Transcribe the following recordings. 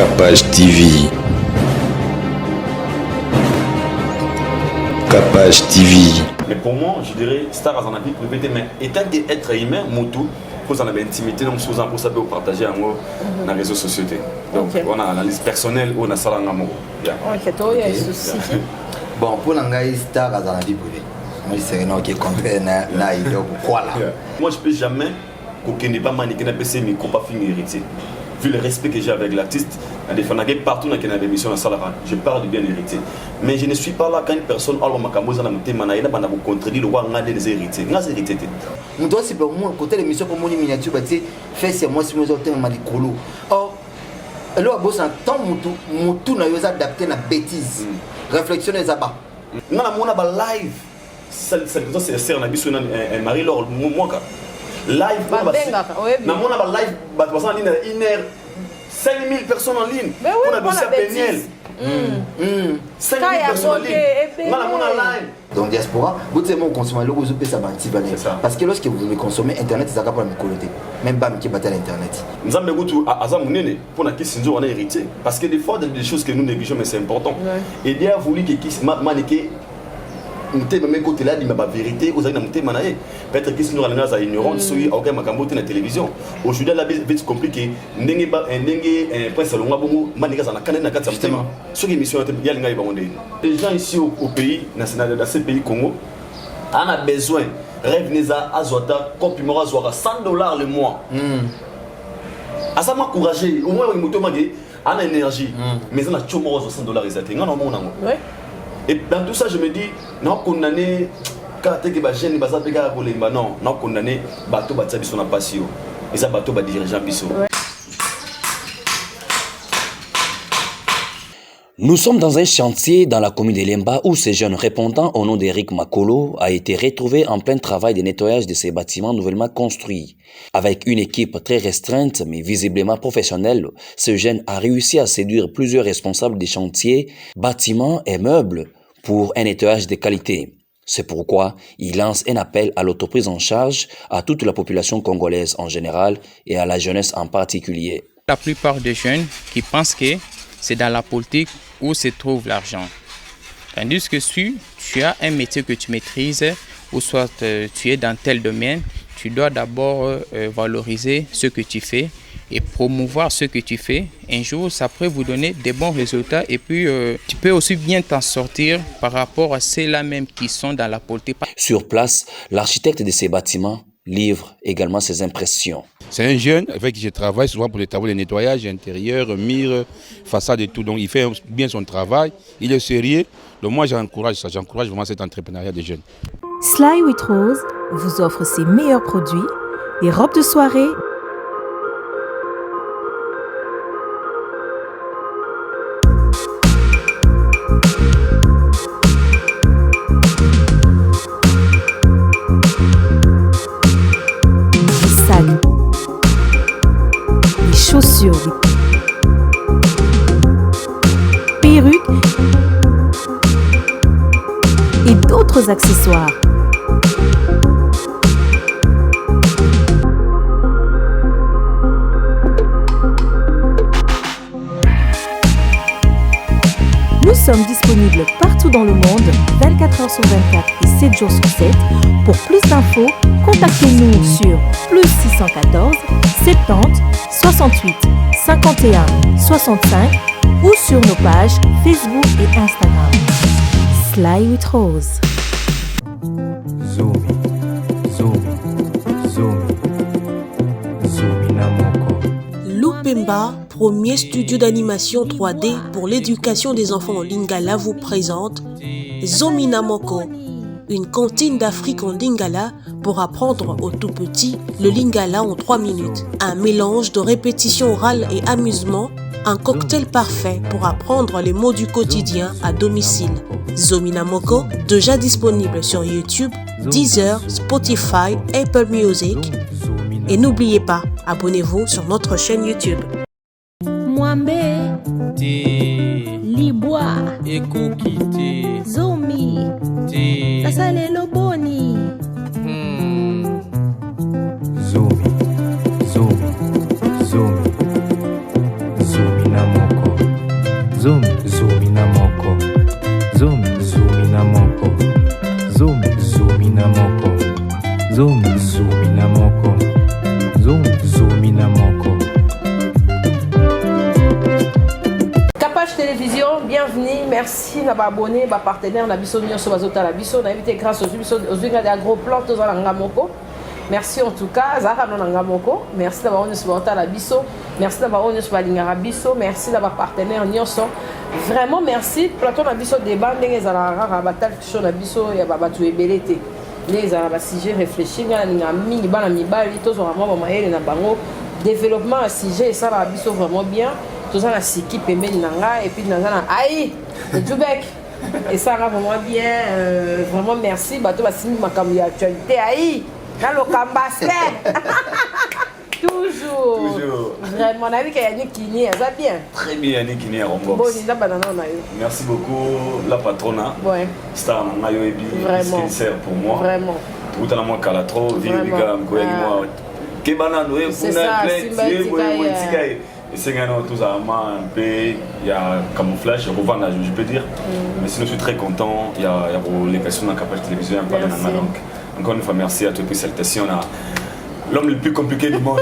Capage TV. Capage TV. Mais pour moi, je dirais, Star a vie privée, mais étant d'être humain, Moutou, faut en avoir intimité, donc sous pour savoir partager en gros dans les réseaux sociaux. Donc on a l'analyse personnelle, on a ça en amour. Ok, toi, il y a un souci. Bon, pour l'anglais, Star a vie privée. Moi, je sais que contraire, là, il y a quoi là. Moi, je peux jamais qu'aucun n'est pas maniqué, n'a pas ses micros, pas fini héritier. Vu le respect que j'ai avec l'artiste, partout dans une émission, je parle du bien héritier. Mais je ne suis pas là quand une personne a le contredire le roi des héritiers. Nous doit c'est pour moi côté l'émission pour mon miniature fait c'est moi si nous autres on m'a dit colo. Or alors boss en temps mutu na yoza adapté na bêtise. Réflexion les abat. Non la mona ba live. C'est c'est na biso na Marie Laure moi live na mona ba live ba en ligne 1 heure 5000 personnes en ligne. On a dossier Péniel. 5000 personnes en ligne. Donc diaspora, vous savez mon consommateur vous avez ça parce que lorsque vous consommez internet ça va pas me connecter. Même pas qui battre l'internet. Nous avons goûté à Azamounene pour la question on a hérité parce que des fois des choses que nous négligeons mais c'est important. Et Dieu a voulu que qui maniquer même côté là, il m'a pas vérité, vous avez monté manaé. Peut-être que si nous allons à ignorant, si aucun makambote na télévision. Aujourd'hui là, c'est compliqué. N'engue prince Longa Bongo, manigas en a canne na quatre justement. Sur l'émission, il y a les gens ici au pays, dans ce pays Congo, on a besoin. Rêve Neza Azwata, comprimera Azwara $100 le mois. À ça m'a encouragé. Au moins il m'a dit, on a énergie, mais on a toujours $100 exactement. Non non non. Et dans tout ça, je me dis, non, condamné, quand tu es jeune, non, non, condamné, bateau, bateau, na passion. Et ça, bateau, dirigeant, biso. Nous sommes dans un chantier dans la commune de Lemba où ce jeune répondant au nom d'Eric Makolo a été retrouvé en plein travail de nettoyage de ces bâtiments nouvellement construits. Avec une équipe très restreinte mais visiblement professionnelle, ce jeune a réussi à séduire plusieurs responsables des chantiers, bâtiments et meubles pour un nettoyage de qualité. C'est pourquoi il lance un appel à l'autoprise en charge à toute la population congolaise en général et à la jeunesse en particulier. La plupart des jeunes qui pensent que c'est dans la politique où se trouve l'argent. Tandis que si tu as un métier que tu maîtrises, ou soit tu es dans tel domaine, tu dois d'abord valoriser ce que tu fais et promouvoir ce que tu fais. Un jour, ça peut vous donner des bons résultats et puis tu peux aussi bien t'en sortir par rapport à ceux-là même qui sont dans la politique. Sur place, l'architecte de ces bâtiments livre également ses impressions. C'est un jeune avec qui je travaille souvent pour les travaux de nettoyage intérieur, murs, façade et tout. Donc il fait bien son travail, il est sérieux. Donc moi j'encourage ça, j'encourage vraiment cet entrepreneuriat des jeunes. Sly with Rose vous offre ses meilleurs produits, des robes de soirée, chaussures, perruques et d'autres accessoires. Nous sommes disponibles partout dans le monde, 24 heures sur 24 et 7 jours sur 7. Pour plus d'infos, contactez-nous sur +614 70 68 51 65 ou sur nos pages Facebook et Instagram. Sly with Rose. Lupemba, premier studio d'animation 3D pour l'éducation des enfants en Lingala, vous présente Zomina Moko, une cantine d'Afrique en Lingala pour apprendre aux tout petits le Lingala en 3 minutes. Un mélange de répétition orale et amusement, un cocktail parfait pour apprendre les mots du quotidien à domicile. Zomina Moko, déjà disponible sur YouTube, Deezer, Spotify, Apple Music. Et n'oubliez pas, abonnez-vous sur notre chaîne YouTube. Mwambe, Liboa, Ekokite, Zomi, Nasale Loboni. Zomi, Zomina Moko. Zoom zoomina moko. Zoom zoomina moko. Zoom zoomina moko. Zoom zoomina moko. Zoom zoomina moko. Capage Télévision, bienvenue, merci d'avoir abonné, ma partenaire, na biso nyonso bazota la biso, na invité grâce aux gros plans tous en ngamoko. Merci en tout cas, Zara non ngamoko. Merci d'avoir onye supporter la biso. Merci d'avoir onye sur la biso. Merci d'avoir partenaire nyonso. Vraiment merci. Plateau na biso débat ndenge ezala rara batal show na biso ya babatu ebelete. Les ala ba sujet réfléchir na ninga mingi bana mibali tous vraiment ba mayele na bango. Développement à sujet ça la biso vraiment bien. Tous la siki pembeni nanga et puis nazana aïe le Djoubek. Et ça va vraiment bien. Vraiment merci. Bato ba simi makambo ya actualité aïe. Dans le cambassé. Toujours. Vraiment, on a vu qu'il y a Yannick Kini, ça va bien. Très bien, Yannick Kini à Rombox. Bon, il y a banana, on a eu. Merci beaucoup, la patronne. Ouais. Star Mayo Ebi, ce qu'il sert pour moi. Vraiment. Tout à la moi Calatro, Viriga, Mkoyagimo. Kebana, Noé, Funa, Clé, et c'est tous un peu, il y a camouflage, il y a revendage, je peux dire. Mais sinon, je suis très content. Il y a les questions dans la capacité télévision, un peu dans la langue. Encore une fois, merci à toi pour salutations à l'homme le plus compliqué du monde.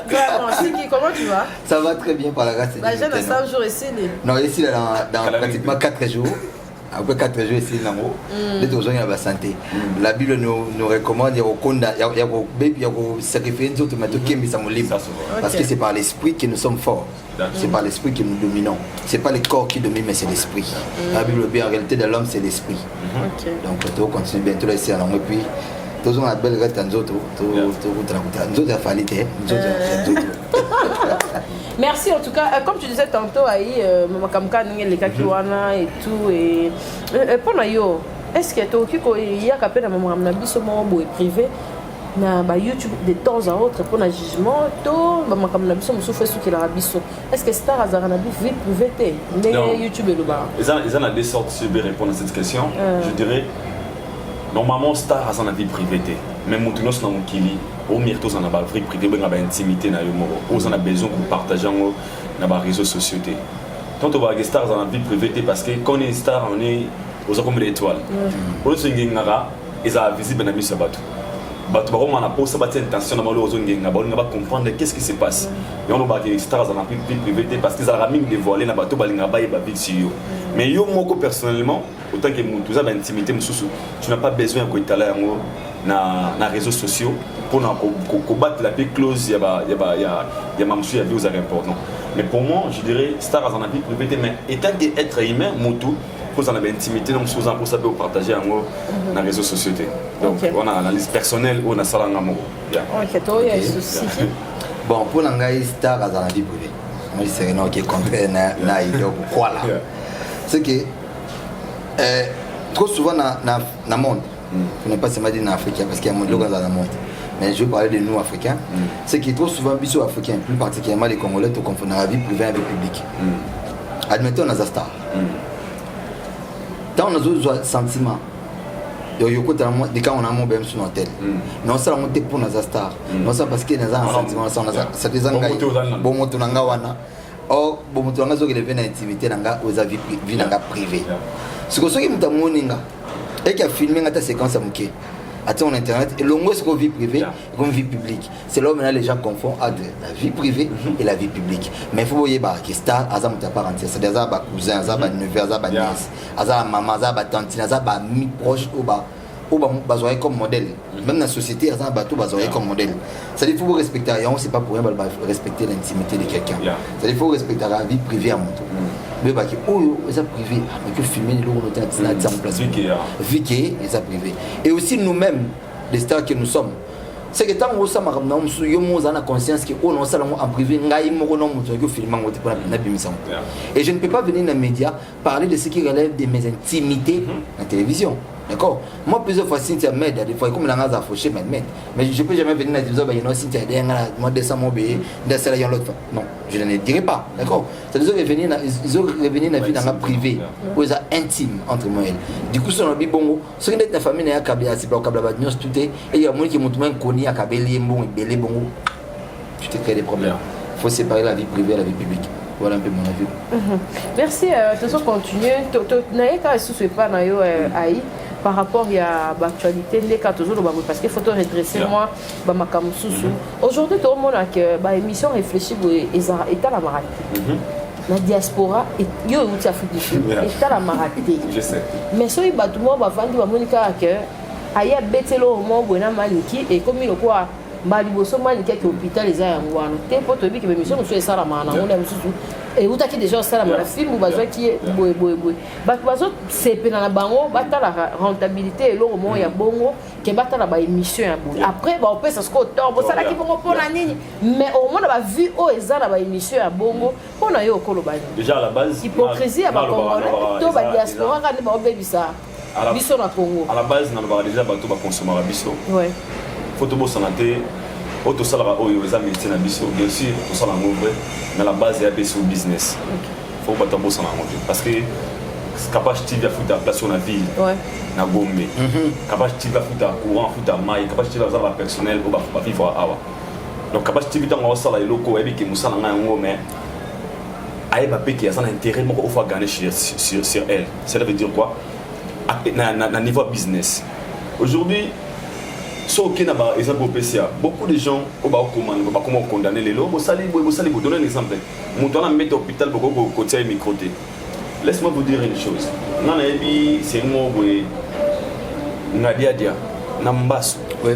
Vraiment, Siki, comment tu vas? Ça va très bien par la grâce de Dieu. J'ai 5 jours ici. Non, ici, dans pratiquement 4 jours. Après 4 jours ici, les deux gens ont la santé. La Bible nous recommande, il y a sacrifier une autre parce que c'est par l'esprit que nous sommes forts. C'est par l'esprit que nous dominons. C'est pas le corps qui domine, mais c'est l'esprit. La Bible dit en réalité de l'homme, c'est l'esprit. Donc, tu continues bientôt là ici à l'angle. Et puis, tous on a belle reste nous autres. Nous autres, falité. Merci en tout cas. Comme tu disais tantôt, Mamakamka, les Kakiwana et tout. Et pour nous, est-ce que il y a capé dans mon abisso privé? Na YouTube de temps à autre pour un jugement to comme na biso musufu suki la biso est-ce que Star Azara na vie privée mais YouTube le ba ils ont des sortes de répondre à cette question. Je dirais normalement Star a sa vie privée même mutunos na mukili au mirto ça na ba vie privée ben ba intimité na yo moko on a besoin de partager na ba réseaux sociaux tant on va que Star a sa vie privée parce que quand on est star on est aux comme l'étoile au singingara ils a visible na biso bato. Bato on a posé cette intention dans le réseau on va comprendre qu'est-ce qui se passe et on va que Stars dans la vie privée parce qu'ils ont ramené dévoilé na bato balinga ba vie sur mais yo moko personnellement autant que tout ça intimité mususu tu n'as pas besoin de étaler na réseaux sociaux pour combattre la paix close il y a mamsu ya vie important mais pour moi je dirais Stars dans la vie privée mais étant qu'être humain moto pour ça intimité donc sous pour ça peut partager en dans les réseaux sociaux donc on a l'analyse personnelle on a ça en amour bon pour l'anglais Star dans la vie privée moi je serais non qui contraire na idée voilà c'est que trop souvent na monde on n'est pas seulement dit en africain parce qu'il y a monde dans le monde mais je veux parler de nous africains c'est que trop souvent bisous africains plus particulièrement les Congolais te confondent la vie privée avec public admettons on a Star tant on a d'autres sentiments de quand on a mon BM sur l'hôtel non ça on monte pour nos stars non ça parce que nous avons un sentiment ça des engagements bon moto nanga wana oh bon moto nanga zo que lever na intimité nanga aux avis vie nanga privé ce que ce qui muta moninga et qui a filmé ngata séquence à muké attends internet et longo ce qu'on vie privée comme vie publique c'est là où maintenant les gens confondent entre la vie privée et la vie publique mais il faut voyer bah que Star azam ta parenté c'est des ba cousin azam ba neveu azam ba nièce azam maman azam ba tante azam ba mi proche ou ba bazoyer comme modèle même dans la société azam ba tout bazoyer comme modèle ça il faut respecter et on c'est pas pour rien respecter l'intimité de quelqu'un ça il faut respecter la vie privée à mon tour mais bah que oh ça privé mais que filmer les logo noter en place Vicky et ça privé et aussi nous-mêmes les stars que nous sommes c'est que tant on ça m'a ramené sur yo mo zana conscience que on ça en privé ngai mo non mo que filmer mo pour na bimisa et je ne peux pas venir dans les médias parler de ce qui relève de mes intimités à la télévision. D'accord. Moi plusieurs fois Cynthia m'aide des fois comme la ngaz a fauché m'aide mais je peux jamais venir dans la télévision bah non Cynthia moi descend mon bé descend là l'autre fois non je ne dirai pas d'accord c'est des autres venir ils ont revenir dans la vie dans la privée où ils sont intimes entre moi et elle du coup sur le bibongo ce qui est ta famille n'a kabia c'est pas kabla badnios tout et il y a moi qui monte moins connu à kabeli bon et belé bongo tu te crées des problèmes il faut séparer la vie privée et la vie publique Voilà un peu mon avis. Merci. Tu vas continuer. Par rapport à l'actualité, parce qu'il faut te redresser moi. Aujourd'hui, tout le monde a que l'émission réfléchit et à la marathon. La diaspora, il y a une Afrique du Sud, et la marathon. Je sais. Mais si il y a tout le monde qui va dire qu'il y a des gens et comme il y a baliboso mani keke hôpital eza yango wana te po toyebi ke bemission mosusu esalama na ngona mosusu eutaki déjà osalama na filme bazwaki boye bato bazosepela na bango batala rentabilité eloko moko ya bongo ke batala baémission ya boye après baopesa siko tor bosalaki bongo mpona nini mais omona bavue oyo eza na baémission ya bongo mpona yo okoloba déjà à la base hypocrisie ya bacongolais to badiaspora kande baobebisa biso na Congo à la base nalobaka déjà bato baconsomaka biso faut que vous santé, auto salara oyo eza métier na biso bien sûr tout ça en vrai mais la base est sur business. Faut pas tomber sur la parce que capable TV à foutre place sur la ville. Na Gombe. Capable TV à foutre courant, foutre maille, capable TV à la personnel au ba vivre awa. Donc capable TV dans on sala loko et que musala nga ngo mais aye ba pe qui a son intérêt moko au fa gagner sur elle. Ça veut dire quoi? Na niveau business. Aujourd'hui beaucoup de gens comment condamner les lots. Vous donner un exemple. Mon mettre hôpital pour côté microté. Laisse-moi vous dire une chose. C'est moi Nadia Nambasu. Oui.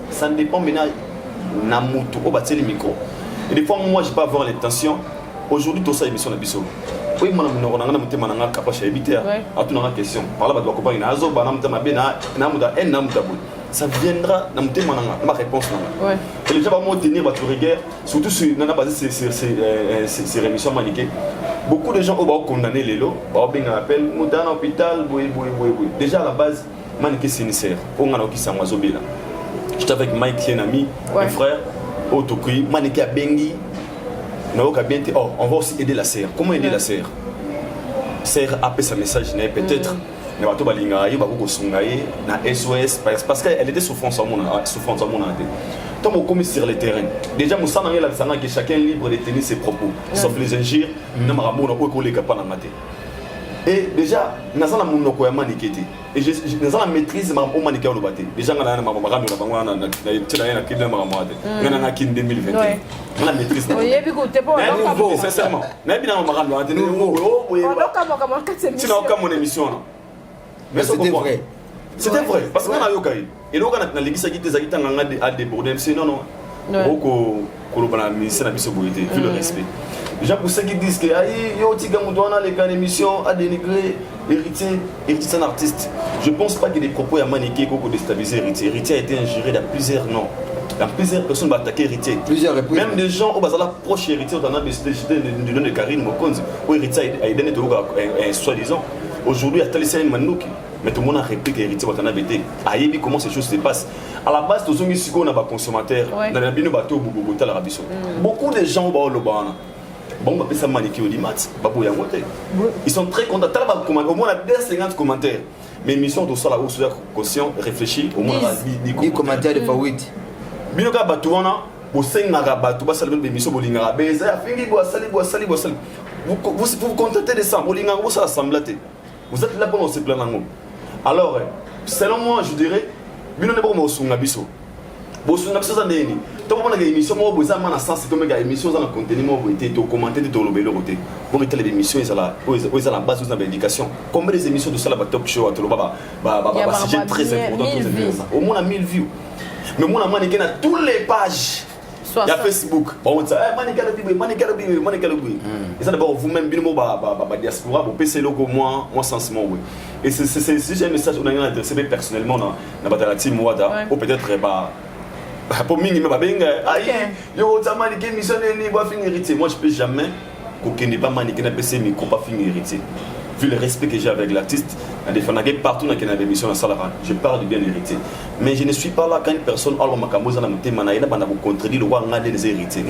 Ça dépend maintenant na mutu au bateli micro et des fois moi je peux avoir l'intention aujourd'hui tout ça émission na biso oui moi na ngana mutema na ngaka pasha ebiter atuna na question par là ba doit comprendre na azo ba na mutema be na muda en na muda boy ça viendra na mutema na ma réponse na et les gens vont me tenir votre rigueur surtout sur na basé ces émissions maniquées beaucoup de gens ont condamné les lots ba bien appel muda na hôpital boy déjà à la base maniqué sincère on ngana ki sangwa zobela. J'étais avec Mike, qui est un ami, un frère, Otokui, Maneke à Bengi. On va aussi aider la serre. Comment aider la serre? Serre a fait sa message, peut-être. Mais on va aller na SOS parce qu'elle était souffrance en mon âme. Tant qu'on commet sur le terrain, déjà, nous savons que chacun est libre de tenir ses propos, sauf les injures, nous avons et déjà, nous avons la maîtrise. Et nous avons la maîtrise de la maîtrise. Déjà, nous avons la maîtrise. Sincèrement. Mais c'était vrai. C'était vrai. Parce que nous avons eu. Et nous avons l'église qui a débordé. Non, non. Vu le respect. Déjà pour ceux qui disent que les émissions à dénigrer héritier c'est un artiste. Je ne pense pas qu'il y ait des propos à maniquer pour déstabiliser héritier. Héritier a été ingéré dans plusieurs noms. Dans plusieurs personnes vont attaquer héritier. Même des gens au bazar proche héritier on a décidé du nom de Karine Mokonzi où héritier a été soi-disant. Aujourd'hui à Talissan Manouki. Mais tout le monde a répliqué héritier on a bêté. Aïe comment ces choses se passent. À la base, tous les gens sont consommateurs. Beaucoup de gens ont le ban. Bon, on ça maniquer au dimat. Ils sont très contents. Au moins, il y a 50 commentaires. Mais l'émission de ça, là où je suis conscient, réfléchi, au moins, 10 commentaires de Fawit. Binoka Batouana, au sein de Narabatou, l'émission Bolingara, vous vous contentez de ça. Bolingara, vous êtes là pour se plaindre. Alors, selon moi, je dirais, bino ne bomo sunga biso bosunga biso za neni to bona ga émission mo boza mana sens to mega émission za na contenu mo boité to commenter to lobelo côté pour que les émissions ils la base de l'éducation comme les émissions de ça la top show to baba sujet très important au moins 1000 views mais moi na maniqué na toutes les pages il y a Facebook bon ça maniqué et ça d'abord vous même bino ba diaspora bo PC logo moi sensement oui. Et c'est un message qu'on a adressé personnellement dans la team Wada, ou peut-être pour moi, moi je peux jamais qu'on n'ait pas maniqué un PC micro pas finir héritier. Vu le respect que j'ai avec l'artiste, partout dans la émission je parle du bien héritier. Mais je ne suis pas là quand une personne a contredit le roi des héritiers.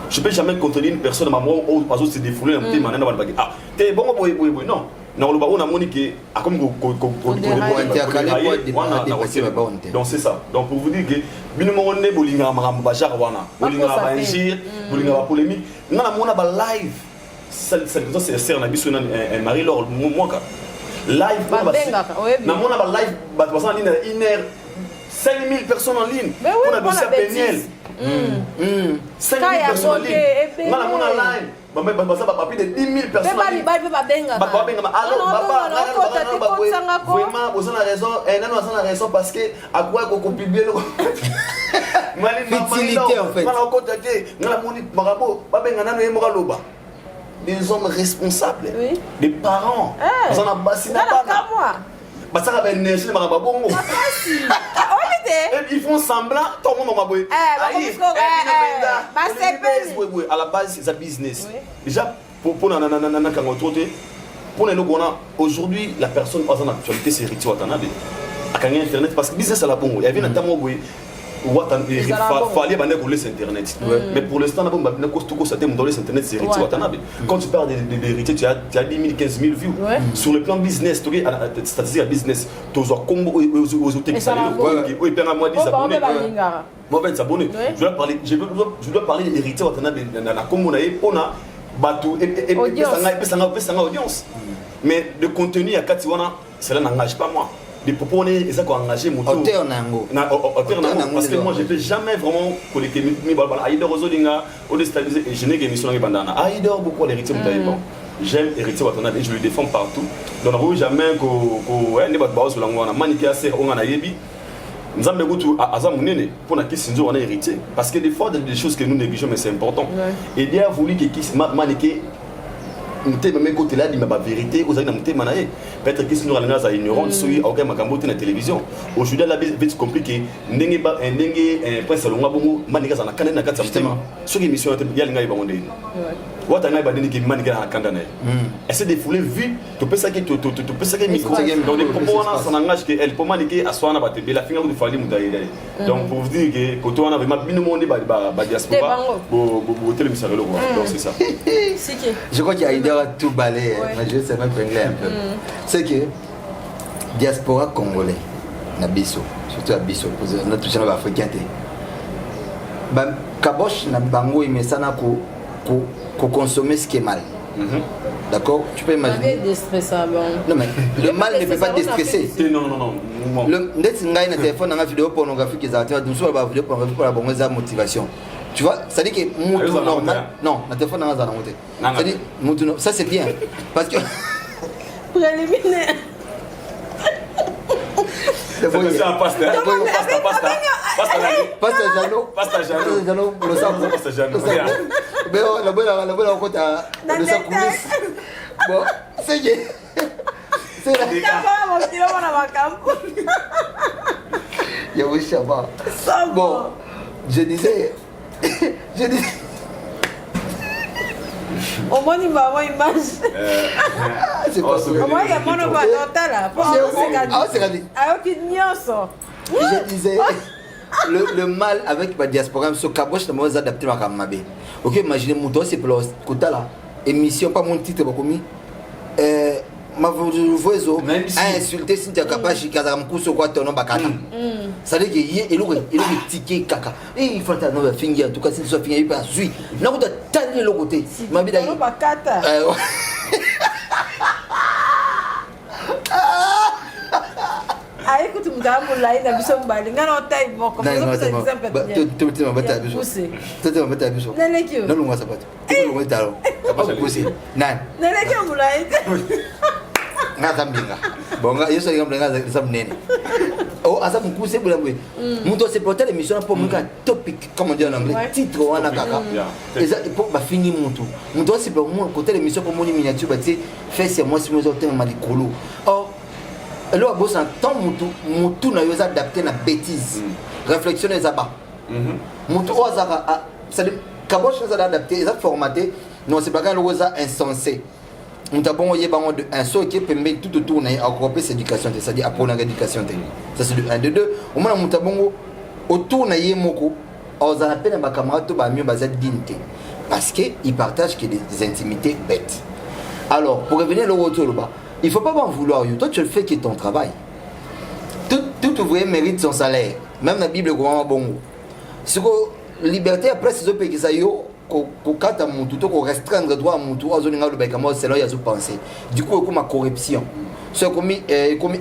Je peux jamais contredire une personne à moi ou pas se défouler ah t'es bon non non le baron a moniqué à comme donc c'est ça. Donc pour vous dire que binoumo ne bolinga maram bajar wana bolinga ba injure bolinga ba polémique ngana mona ba live c'est ser na biso na Marie Laure moi live na mona ba live ba en ligne 1 heure 5000 personnes en ligne on a besoin Peniel 5000 personnes en ligne ngana mona live ça va pas plus de 10 000 personnes. Vraiment, vous avez raison. Non, vous avez raison parce que à quoi qu'on publie le. Utilité en fait. Des hommes responsables, des parents. Vous en avez bassiné pas. Ça va être neige, ils font semblant, tout le monde à la base, c'est un business. Déjà, pour aujourd'hui, la personne en actualité, c'est Riti Watanabe. À Internet, parce que business à la bonne. Il y avait notamment fallait laisser Internet. Mais pour l'instant, Internet, c'est Riti Watanabe. Quand tu parles d'héritier, tu as 10 000, 15 000 vues. Sur le plan business, c'est-à-dire business, tu as aux textes. Je dois parler d'héritier Watanabe dans la commune et audience. Mais le contenu à Katiwana, cela n'engage pas moi. Les propos, ils ont engagé mon tour. Parce que moi, je ne peux jamais vraiment collecter mes balles. Aïdor Rosolinga, au déstabiliser, et je n'ai qu'une émission dans les bandanas. Aïdor, beaucoup l'héritier Moutaïban. J'aime héritier Watanabe et je le défends partout. Donc, on ne jamais que les balles sur l'angoisse, on a maniqué assez, on a yebi. Nous avons beaucoup à Azamounene pour la question on a hérité. Parce que des fois, il y a des choses que nous négligeons, mais c'est important. Et il a voulu que maniqué. Même côté là, il m'a vérité, aux amis manaé. Peut-être que si nous allons à ignorance, sur aucun magambote na télévision. Aujourd'hui, la vie est compliquée. N'engue prince salonga bongo maniga na kanena kata justement. Sur émission il y a l'inga ibonde. What anga ibadeni ki maniga na kandana. Essaie de fouler vu, tu peux ça que tu peux ça que micro. Donc les propos là ça n'engage que elle pour maniquer aswana batebe la finga de fali mudaï. Donc pour vous dire que quand on a vraiment bien monde ba diaspora, bo télévision le voir. Donc c'est ça. Je crois qu'il y a une tout balai, mais je sais même prendre un peu. C'est que diaspora congolais, Nabiso, surtout à Bisso, on a touché à l'Africain. Kabosh na bango il me sana ko consommer ce qui est mal. D'accord? Tu peux imaginer. Non mais le mal ne peut pas déstresser. Non. Le net ngai na téléphone na vidéo pornographique qui s'arrête, nous sommes la vidéo pornographique pour la bonne motivation. Tu vois, ça dit que mon tour normal. Non, na téléphone na za na monter. Ça dit mon tour ça c'est bien parce que préliminaire. C'est un pasteur. Pasta Jano. Mais la bonne côté de sa coulisse. Bon, c'est que c'est la bon, je disais au moins il va avoir une image. C'est pas ça. Au moins il y a mon je disais le mal avec la diaspora, ce caboche, nous adapté à Kamabé. Ok, imaginez mon dos, c'est pour le côté là. Émission, pas mon titre, pas commis. Ma voisin a insulté Cynthia Kapachi, Kazamkou, sur quoi ton nom bakata. Ça veut dire qu'il y a un ticket caca. Et il faut que tu aies un finger, en tout cas, si tu as un finger, il peut suivre. Non, tu as tanné le côté. Ma vie d'ailleurs. Ah, écoute, tu m'as dit que tu as besoin de baler. Tu as besoin de baler. Tu as besoin de baler. Tu as besoin de baler. Tu as besoin de baler. Tu as besoin de baler. Tu as besoin de baler. Tu as besoin de baler. Ngazambinga bonga yeso ngamlenga zamnene oh asa mukuse bula bwe muto se porter l'émission pour muka topic comme on dit en anglais titre wana kaka eza pour ba fini muto c'est pour moi côté l'émission pour moni miniature ba ti fait c'est moi si moi autant malikolo oh lo abosa tant mutu na yoza adapter na bêtise réflexion ezaba mutu ozaka ça kabosh ça adapter ça formaté non c'est pas quand loza insensé. Nous avons un saut qui permet tout autour de cette éducation, c'est-à-dire apprendre l'éducation. Ça c'est le 1 de 2. Au moins, nous avons autour de Yemoko, on a appelé un camarade qui a mieux basé dignité. parce qu'ils partagent que des intimités bêtes. Alors, pour revenir au retour là-bas, il ne faut pas m'en vouloir. Toi, tu le fais qui est ton travail. Tout ouvrier mérite son salaire. Même la Bible, bon. Si la liberté, après, c'est ce pays qui qu'on restreindre le droit à mon tour, c'est là qu'il y a pensé. Du coup, il y a une corruption. C'est comme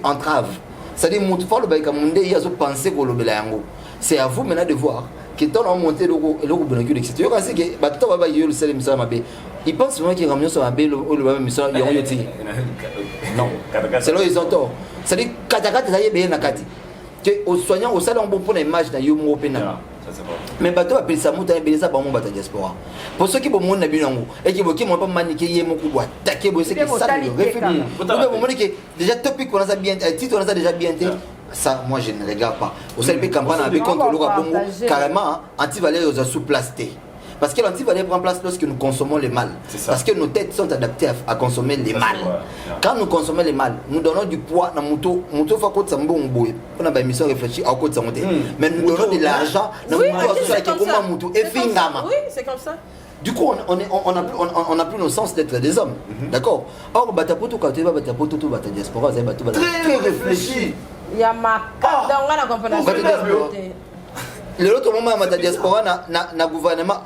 entrave. C'est-à-dire que il y a pensé que c'est à vous maintenant de voir que tant on monté le bonheur etc. Ils pensent vraiment qu'ils ramènent sur un bel non, c'est là ils ont tort. C'est-à-dire que aux soignants, au salon, on prend l'image de Yomo Pena. Mais bateau appelle ça mouta et ça bon bata diaspora. Pour ceux qui vont mon nabi nango et qui vont pas maniquer mon coup attaquer c'est que ça le réfléchir. Vous me que déjà topic on a bien titre on a déjà bien été. Ça moi je ne regarde pas. Au seul pays campagne avec contre le Bongo carrément anti-valeur aux sous-plasté. Parce que l'antivaleur prend place lorsque nous consommons le mal. Parce que nos têtes sont adaptées à consommer le mal. Quand nous consommons le mal, nous donnons du poids dans moto faut que ça me boue. On a une mission réfléchie à côté de monter. Mais nous donnons de l'argent dans moto et fingama. Oui, c'est comme ça. Du coup, on n'a plus le sens d'être des hommes. D'accord. Or, Batapoto, quand tu vas Batapoto, tu vas ta diaspora, très réfléchi. Il y a ma carte dans la compagnie. L'autre moment, ma diaspora, na gouvernement.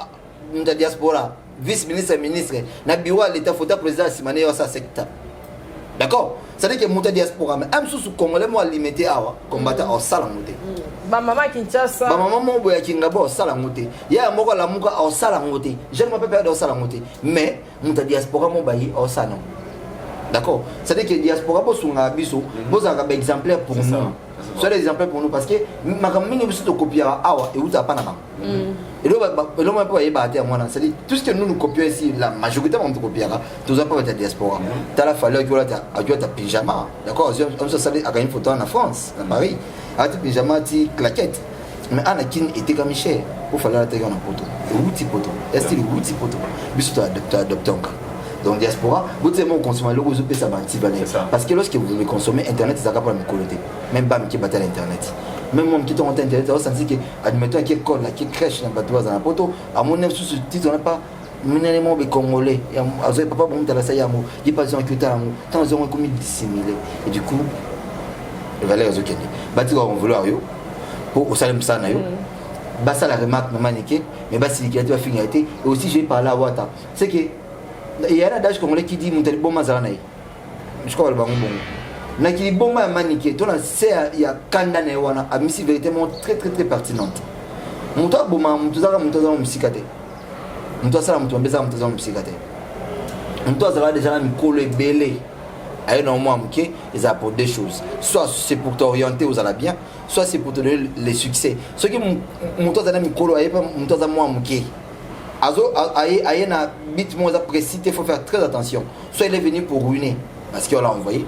La diaspora, vice-ministre et ministre, na bureau à l'état faute président Simane sa secteur. D'accord? C'est-à-dire que mon diaspora, mais un sous congolais moi limité à combattre au salamoté. Ba maman Kinshasa. Ba maman mon boya Kingabo au salamoté. Ya moko la muka au salamoté. Je ne m'appelle pas au salamoté, mais mon diaspora mon bayi au salon. D'accord? C'est-à-dire que diaspora bo sunga biso, bo za ka exemplaire pour nous. Soit des exemples pour nous parce que ma campagne est de copier à Awa et où ça pas na et l'homme pas y battre moi c'est tout ce que nous copions ici la majorité on te copiera tous pas ta diaspora tu as la valeur que tu as ta pyjama d'accord on se salé à une photo en France à Paris à ta pyjama ti claquette mais Anakin était comme cher pour falloir la tailler en poto et outil poto est-ce que outil poto biso tu adopter encore. Donc diaspora, vous savez mon consommateur le réseau ça anti-valeur parce que lorsque vous consommez internet ça capable de me connecter même pas qui battre l'internet même moi qui tombe internet on sent que admettons qu'il code là qui crèche dans bateau dans la poto à mon avis sous titre on n'a pas minimum de congolais et azoi papa bon dans la salle amour il pas besoin que tu amour tant ils ont comme dissimulé et du coup le valeur réseau qui bâti on vouloir yo pour au salem ça na yo basa la remarque maman niqué mais basi qui a finir été et aussi j'ai parlé à Wata c'est que il y a un adage congolais qui dit monter bon mazanaï je crois le bon na qui bon ma maniqué toi c'est il y a kandane wana a misi véritablement très pertinente monto boma monto za musikate monto sala monto mbeza monto za musikate monto za déjà mi kolo belé ayo na moi mké ils apportent des choses soit c'est pour t'orienter aux ala bien soit c'est pour te donner les succès ce qui monto za mi kolo ayo pas monto za moi mké azo aye na bit moins précis il faut faire très attention soit il est venu pour ruiner parce qu'on l'a envoyé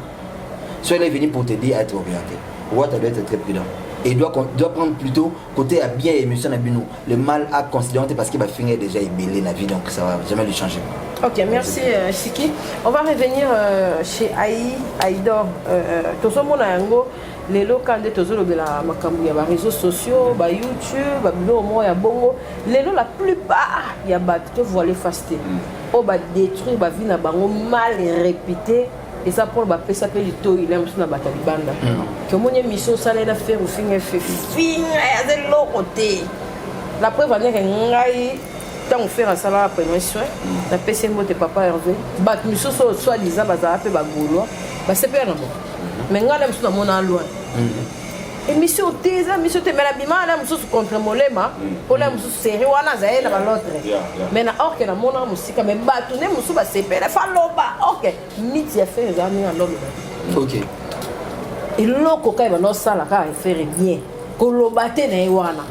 soit il est venu pour t'aider à être orienté ou tu dois être très prudent et il doit prendre plutôt côté à bien émission à Bino le mal à considérer parce qu'il va finir déjà ébélé la vie donc ça va jamais lui changer. Ok, merci Chiki. On va revenir chez Aïdor. Tout ce monde a un go les locaux de tous les réseaux sociaux, YouTube, il bongo. Les la plupart il y a que vous allez faster. On va détruire la vie mal répété. Et ça pour le ça peut le il aime sur la bataille banda. Que mon émission ça allait faire au fin fait de l'autre côté. La preuve est que tant on fait ça là après mission la PC moté papa Hervé bat mission soit disant bazar pe ba golo ba c'est pas non mais ngala mission na mona loi et mission teza mission te mela bima na mission contre molema pour la mission série wana zaela ba l'autre mais na or que na mona musika mais ba tourner mission ba c'est pas fa loba ok miti a fait ça ni alors ok et loko ka ba no sala ka faire bien ko lobate na wana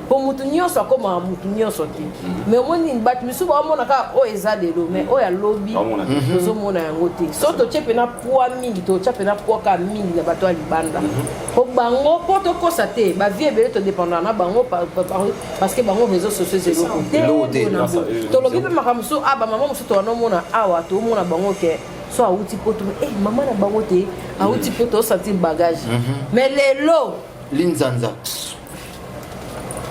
pour mutunyo so comme mutunyo so ti mais on ni bat misu ba mona ka o eza de lo mais o ya lobby zo mona yango te so to chepe na poa mingi to chepe na poa ka mingi ya bato libanda ko bango poto ko sa te ba vie bele to dépendant na bango parce que bango réseaux sociaux c'est lo to lobi pe makamusu aba mama musu to no mona awa to mona bango ke so auti poto maman na bango te auti poto sentir bagage mais les lots Linzanza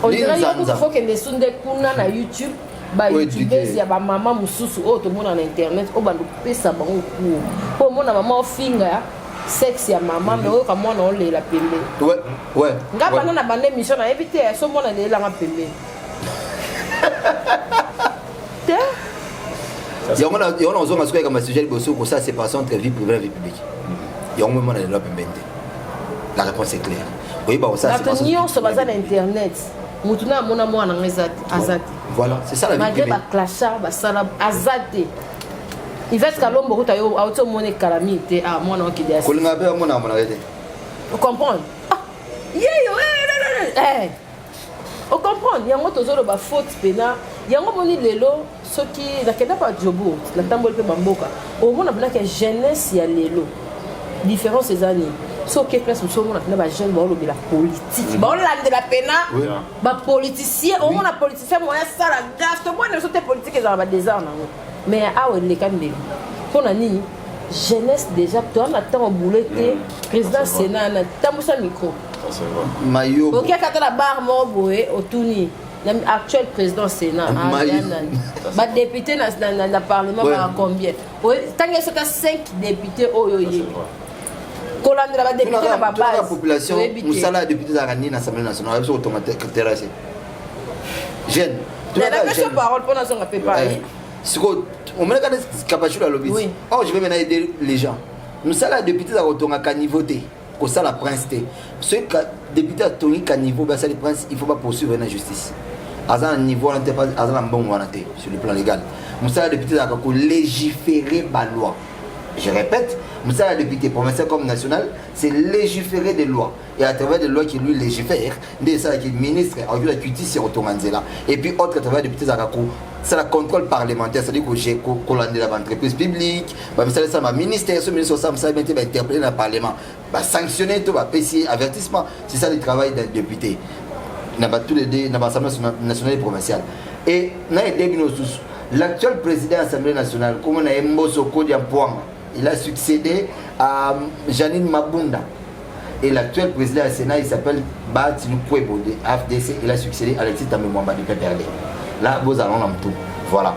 on dirait qu'il faut que les sondes kuna na YouTube ba youtubers ya ba mama mususu o to mona na internet o ba pesa bango ku po mona mama ofinga sexe ya mama mais o ka mona on le la pembe ouais ngaba na bande émission na éviter so mona le la pembe il y a on a besoin comme sujet bosso que ça séparation entre vie privée et vie publique il y a un moment dans la pembe la réponse est claire oui bah ça c'est pas sur bazar internet mutuna mona mwana azati voilà c'est ça la vie privée privée ba clasha ba sala azati il va se calombo ko tayo auto mone calamité ah mwana o kidia ko linga be mona mona rete vous comprenez yeyo on comprend yango tozolo ba faute pena yango moni lelo soki na kenda pa jobo la tambol pe bamboka au mona bana que jeunesse ya lelo différence ces années so que classe so mona na ba jeune ba lo la politique ba lande la pena ba politicien au mona politicien moya sala gaffe to bona so te politique za ba désordre mais a le kande pona ni jeunesse déjà toi on attend au boulette président sénat na tambusa micro mayo OK quand la barre mo boé otuni l'actuel président sénat ba député na parlement ba combien tant que c'est 5 députés oyoye kolandela ba député na ba base la population musala député za rani na assemblée nationale so automatique terrassé jeune tu as la parole pendant son préparé on me regarde capacité à lobby oh je vais maintenant aider les gens musala député za kotonga kanivoté ko ça la prince té ce député a tongi kanivo ba ça le prince il faut pas poursuivre la justice à un niveau on pas à un bon sur le plan légal musala député za ko légiférer ba loi je répète musala député provincial comme national c'est légiférer des lois et à travers des lois qui lui légifère des ça qui ministre en la justice sur Otonganzela et puis autre à travers député za ko c'est le contrôle parlementaire, c'est-à-dire que j'ai commandé l'entreprise publique, ça ma ministère, ce ministre ça va interpeller dans le parlement, va sanctionner tout, va payer avertissement, c'est ça le travail d'un député. Dans tous les deux, dans l'Assemblée nationale et provinciale. Et l'actuel président de l'Assemblée nationale, comme on a Mbosoko Diampoang, il a succédé à Janine Mabunda. Et l'actuel président du Sénat, il s'appelle Batinou Kwebo de AFDC, il a succédé à Alexis Tamemwamba de PPRD. Là, vous allez en tout. Voilà.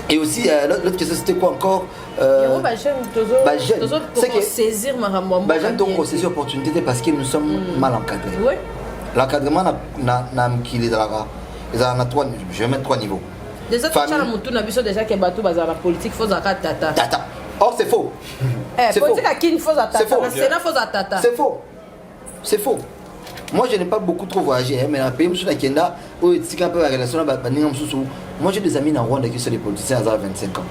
Et aussi, l'autre question, c'était quoi encore c'est que saisir ma saisir opportunité parce que nous sommes mal encadrés. Oui. L'encadrement n'a qu'il est dans la trois, je vais mettre 3 niveaux. Déjà, tu as déjà que bateau dans la politique, faut tata. Tata. Or, c'est faux. C'est politique à qui il faut tata. Sénat faut tata. C'est faux. C'est faux. Moi je n'ai pas beaucoup trop voyagé, mais dans le pays où je suis là, où il y a la relation avec moi j'ai des amis dans Rwanda qui sont des politiciens à 25 ans.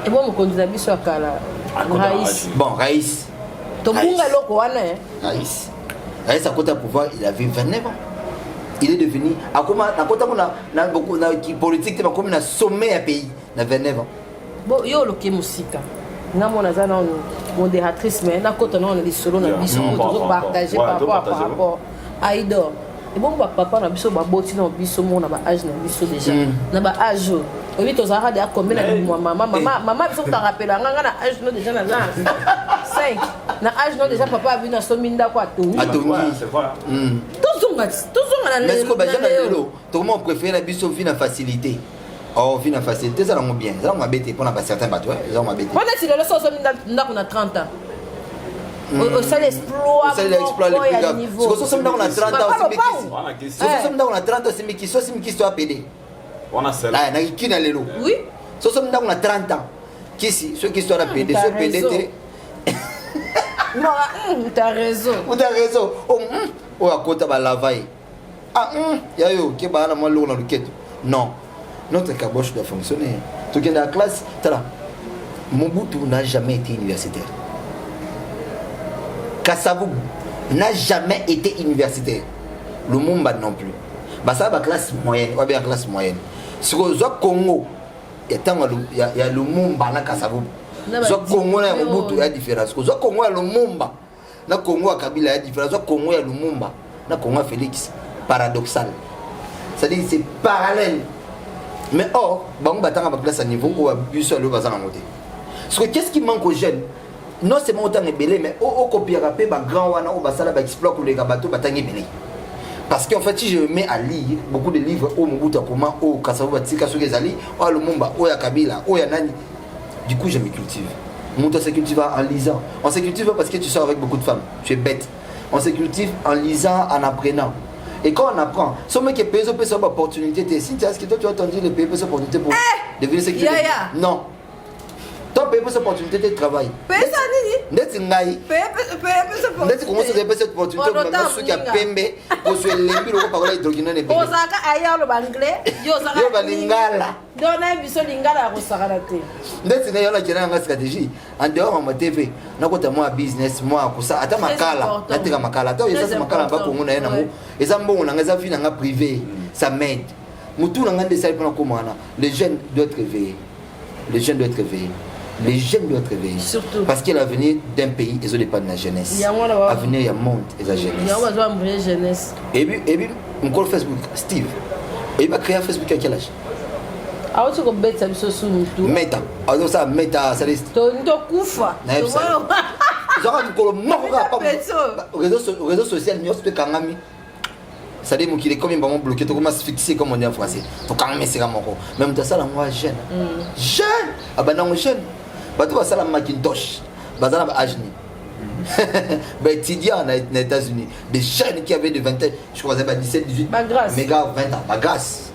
Et moi, mon candidat est à Kala. Raïs. Bon, Raïs. Raïs. Raïs, à côté du pouvoir, il avait 29 ans. Il est devenu, à côté de politique, il a sommet à pays, il a 29 ans. Bon, il y a le musique. Na monazana modératrice mais na côté non les solo na biso toujours partager par rapport à Idor et bon papa na biso ba boti na biso mo na ba âge na biso déjà na ba âge oui to zara de combien na maman biso ta rappelle nga na âge no déjà na 5 na âge no déjà papa a vu na sominda kwa tongi c'est voilà tozonga na mais ce que ba jana lelo to comment préférer na biso vie na facilité. Oh, vie na facilité, ça va bien. Ça va m'embêter pour certains bateaux. Ça va m'embêter. Pendant que le sort on a 30 ans. Ça l'exploit. Ça l'exploit le plus grave. Parce que on a 30 ans aussi. Si on a 30 ans, c'est mais qui soit pédé. On a celle. Là, il y a qui dans les lots. Oui. Si on a 30 ans, qui si ceux qui sont à pédé, ceux pédé. Non, tu as raison. Tu as raison. Oh, à côté de la vaille. Ah, yo, qui va dans le quête. Non. Notre caboche doit fonctionner. Tu es dans la classe, Mobutu n'a jamais été universitaire. Kassavou n'a jamais été universitaire. Lumumba non plus. Bah ça va classe moyenne, ou bien classe moyenne. Si vous êtes Congo, il y a Lumumba na Kassavou. Zo Congo na Mobutu il y a différence. Zo Congo ya Lumumba, na Congo ya Kabila il y a différence. Zo Congo ya Lumumba, na Congo ya Félix. Paradoxal. C'est-à-dire c'est parallèle. Mais or, on va à place à niveau où on sur le bazar en monter. Parce que qu'est-ce qui manque aux jeunes? Non seulement autant de belé, mais au copier rapé, grand wana au basala explore pour les gabato batangi belé. Parce qu'en fait, si je me mets à lire beaucoup de livres, au Mobutu Akoma, au Kassavu Batika, Sogezali, au Lumumba, au Yakabila, au Yanani, du coup, je me cultive. On se cultive en lisant. On se cultive parce que tu sors avec beaucoup de femmes. Tu es bête. On se cultive en lisant, en apprenant. Et quand on apprend, ce mec qui peut se faire opportunité, si tu as ce que toi tu as entendu les pays pour opportunité pour devenir ce que tu veux. Non. Toi, payer cette opportunité de travail. Payer ça, Nini. N'est-ce ngaï. Payer cette opportunité. N'est-ce comment se payer cette opportunité pour ceux qui a pembé, pour ceux qui ont parlé d'hydrogène et Osaka ailleurs le anglais. Yo lingala. Donnez biso lingala à Rosagalate. N'est-ce qu'il y a une stratégie. En dehors de ma TV, n'a pas moi business, moi pour ça. Attends makala, n'attends makala. Attends, il y a ça makala pas pour mon aïe n'amou. Et ça bon, on a des filles dans privé, ça m'aide. Moutou n'a des salles pour comment les jeunes doivent être réveillés. Les jeunes doivent être réveillés. Les jeunes doivent être réveillés. Surtout. Parce que l'avenir d'un pays, ils ont des pas de la jeunesse. L'avenir, il y a monde et la jeunesse. Il y a besoin de jeunesse. Et puis, on colle Facebook, Steve. Et il va créer Facebook à quel âge? Ah, tu peux mettre ça sur tout. Meta. Alors ça, Meta, ça reste. Tu es koufa. Réseau social, nous sommes kangami. Ça dit qu'il est comme un bloqué, tu commences fixé comme on dit en français. Tu kangami c'est comme ça. Même ça, là, moi jeune. Jeune. Ah ben non jeune. Bah tu vas ça la Macintosh. Bah ça la Agni. Bah étudiant aux États-Unis, des jeunes qui avaient de 20 ans, je crois que c'est 17, 18. Bah grâce. Mais gars 20 ans, bah grâce.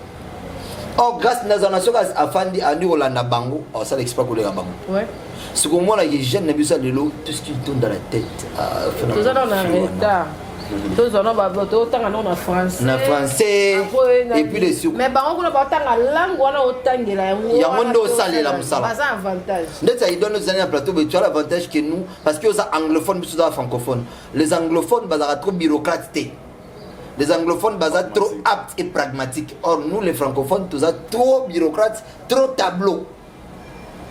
Oh grâce dans la nation à Fandi à New Orleans Bango, oh ça l'explique pour les Bango. Ouais. Ce que moi là les jeunes n'ont pas de l'eau, tout ce qui tourne dans la tête. Tout ça dans un retard. Tous on a autant en français. En français. Et puis les sous. Mais par contre on a autant en langue, on a autant de la. Il y a un dos salé là, ça. C'est un avantage. Net ils donnent nos années à plateau, mais tu as l'avantage que nous, parce que les anglophones plus les francophones. Les anglophones basent trop bureaucrates. Les anglophones basent trop aptes et pragmatiques. Or nous les francophones, tous trop bureaucrates, trop tableau.